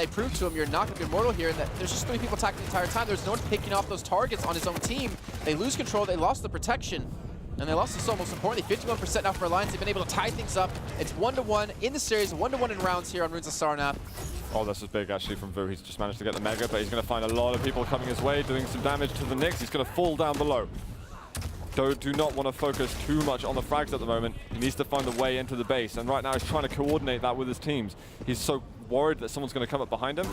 proved to him, you're not going to be immortal here, and that there's just 3 people attacking the entire time. There's no one picking off those targets on his own team. They lose control, they lost the protection, and they lost the soul, most importantly. 51% now for Alliance. They've been able to tie things up. It's 1-1 in the series, 1-1 in rounds here on Runes of Sarnath. Oh, this is big actually from Vu. He's just managed to get the Mega, but he's going to find a lot of people coming his way, doing some damage to the Nyx. He's going to fall down below. Do not want to focus too much on the frags at the moment. He needs to find a way into the base, and right now he's trying to coordinate that with his teams. He's so worried that someone's going to come up behind him.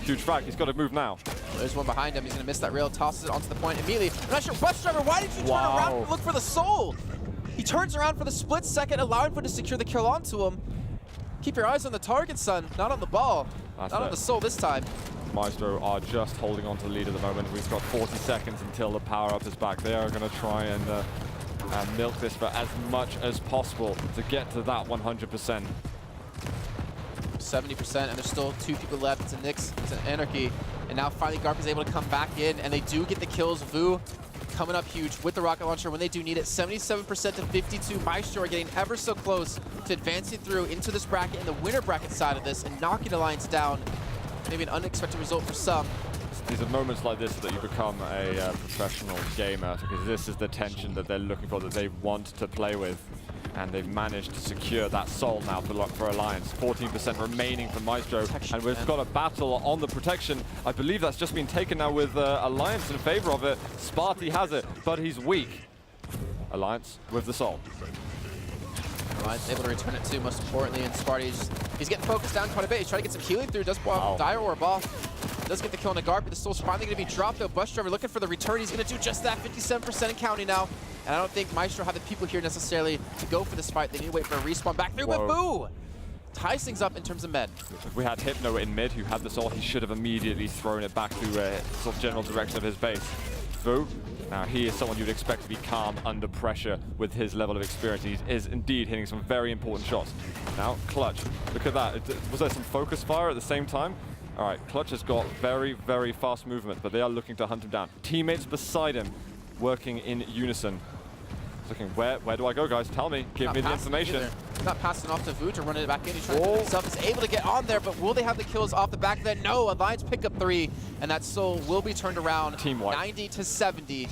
Huge frag. He's got to move now. There's one behind him. He's going to miss that rail, tosses it onto the point immediately. I'm not sure. Busdriver, why did you turn around and look for the soul? He turns around for the split second, allowing for him to secure the kill onto him. Keep your eyes on the target, son, not on the ball. Not on the soul this time. Myztro are just holding on to the lead at the moment. We've got 40 seconds until the power-up is back. They are going to try and milk this for as much as possible to get to that 100%. 70%, and there's still 2 people left. It's a Nyx, it's an Anarchy. And now finally GaRpY is able to come back in, and they do get the kills. Vu coming up huge with the rocket launcher when they do need it. 77% to 52. Myztro are getting ever so close to advancing through into this bracket and the winner bracket side of this and knocking Alliance down. Maybe an unexpected result for some. these are moments like this that you become a professional gamer, because this is the tension that they're looking for, that they want to play with. And they've managed to secure that soul now for Alliance. 14% remaining for Myztro. And we've got a battle on the protection. I believe that's just been taken now with Alliance in favor of it. Sparty has it, but he's weak. Alliance with the soul. Alliance able to return it too, most importantly, and Sparty, he's getting focused down quite a bit. He's trying to get some healing through, does Dire Orb off. Does get the kill on the GaRpY. The soul's finally going to be dropped though. Busdriverx looking for the return. He's going to do just that, 57% and counting now. And I don't think Myztro have the people here necessarily to go for this fight. They need to wait for a respawn back through, but Boo ties things up in terms of med. If we had Hypno in mid who had the soul, he should have immediately thrown it back to sort of general direction of his base. Boo, now he is someone you'd expect to be calm under pressure with his level of experience. He is indeed hitting some very important shots. Now, Clutch, look at that. Was there some focus fire at the same time? All right, Clutch has got very, very fast movement, but they are looking to hunt him down. Teammates beside him, working in unison. Looking, where do I go, guys? Tell me, give me the information. He's not passing off to Vu to run it back in. He's trying to do it himself. He's able to get on there, but will they have the kills off the back of that? No, Alliance pick up 3, and that soul will be turned around. Team wipe. 90 to 70.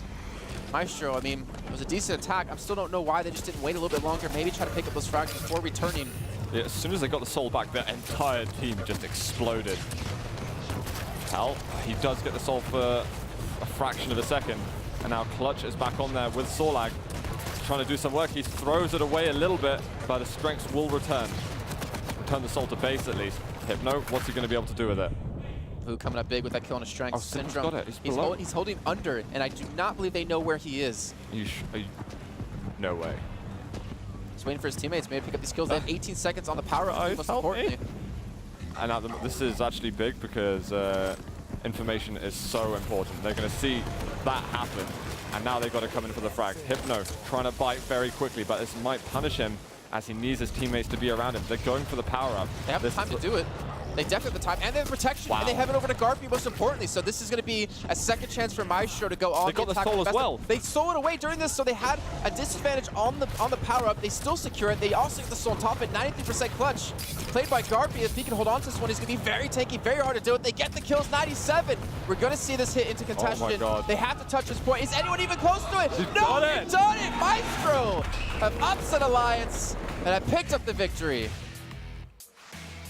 Myztro, I mean, it was a decent attack. I still don't know why they just didn't wait a little bit longer. Maybe try to pick up those frags before returning. Yeah, as soon as they got the soul back, their entire team just exploded. Hell, he does get the soul for a fraction of a second. And now Clutch is back on there with Sorlag. Trying to do some work. He throws it away a little bit, but the strenx will return. Return the soul to base at least. Hypno, what's he going to be able to do with it? Vu coming up big with that kill on his strenx. Oh, Syndrome. got it. He's holding under it, and I do not believe they know where he is. No way. He's waiting for his teammates. Maybe pick up these kills. They have 18 seconds on the power-up, most importantly. And now this is actually big because information is so important. They're going to see that happen. And now they've got to come in for the frag. Hypno trying to bite very quickly, but this might punish him as he needs his teammates to be around him. They're going for the power-up. They have the time to do it. They definitely have the time, and they have protection, and they have it over to GaRpY, most importantly. So this is going to be a second chance for Myztro to go on. They got the soul as well. They stole it away during this, so they had a disadvantage on the power-up. They still secure it. They also get the soul on top of it. 93% clutch. Played by GaRpY. If he can hold on to this one, he's going to be very tanky, very hard to do it. They get the kills, 97. We're going to see this hit into contention. Oh my God. They have to touch this point. Is anyone even close to it? He's No, they've done it! Myztro have upset Alliance, and have picked up the victory.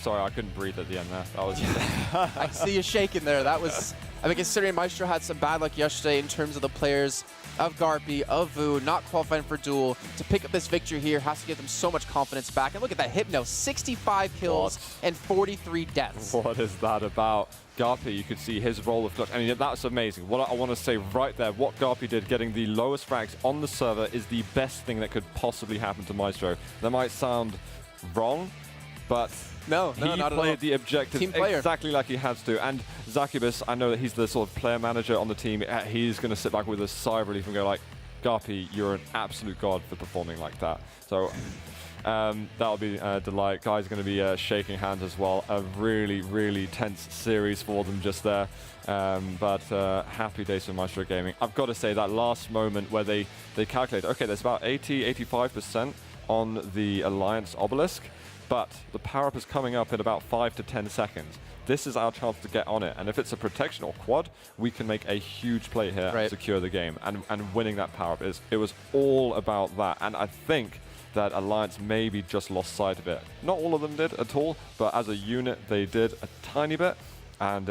Sorry, I couldn't breathe at the end there. That was. I see you shaking there. That was, I mean, considering Myztro had some bad luck yesterday in terms of the players of GaRpY, of Vu, not qualifying for duel, to pick up this victory here has to give them so much confidence back. And look at that Hypno, 65 kills and 43 deaths. What is that about? GaRpY, you could see his role of clutch. I mean, that's amazing. What I want to say right there, what GaRpY did, getting the lowest frags on the server, is the best thing that could possibly happen to Myztro. That might sound wrong, but no, not at all. He played the objective exactly like he has to. And Zakibus, I know that he's the sort of player manager on the team. He's going to sit back with a sigh of relief and go like, GaRpY, you're an absolute god for performing like that. So that'll be a delight. Guys are going to be shaking hands as well. A really, really tense series for them just there. But happy days for Myztro Gaming. I've got to say that last moment where they calculate, okay, there's about 85% on the Alliance obelisk, but the power-up is coming up in about 5 to 10 seconds. This is our chance to get on it, and if it's a protection or quad, we can make a huge play here and secure the game. And winning that power-up, it was all about that. And I think that Alliance maybe just lost sight of it. Not all of them did at all, but as a unit, they did a tiny bit. And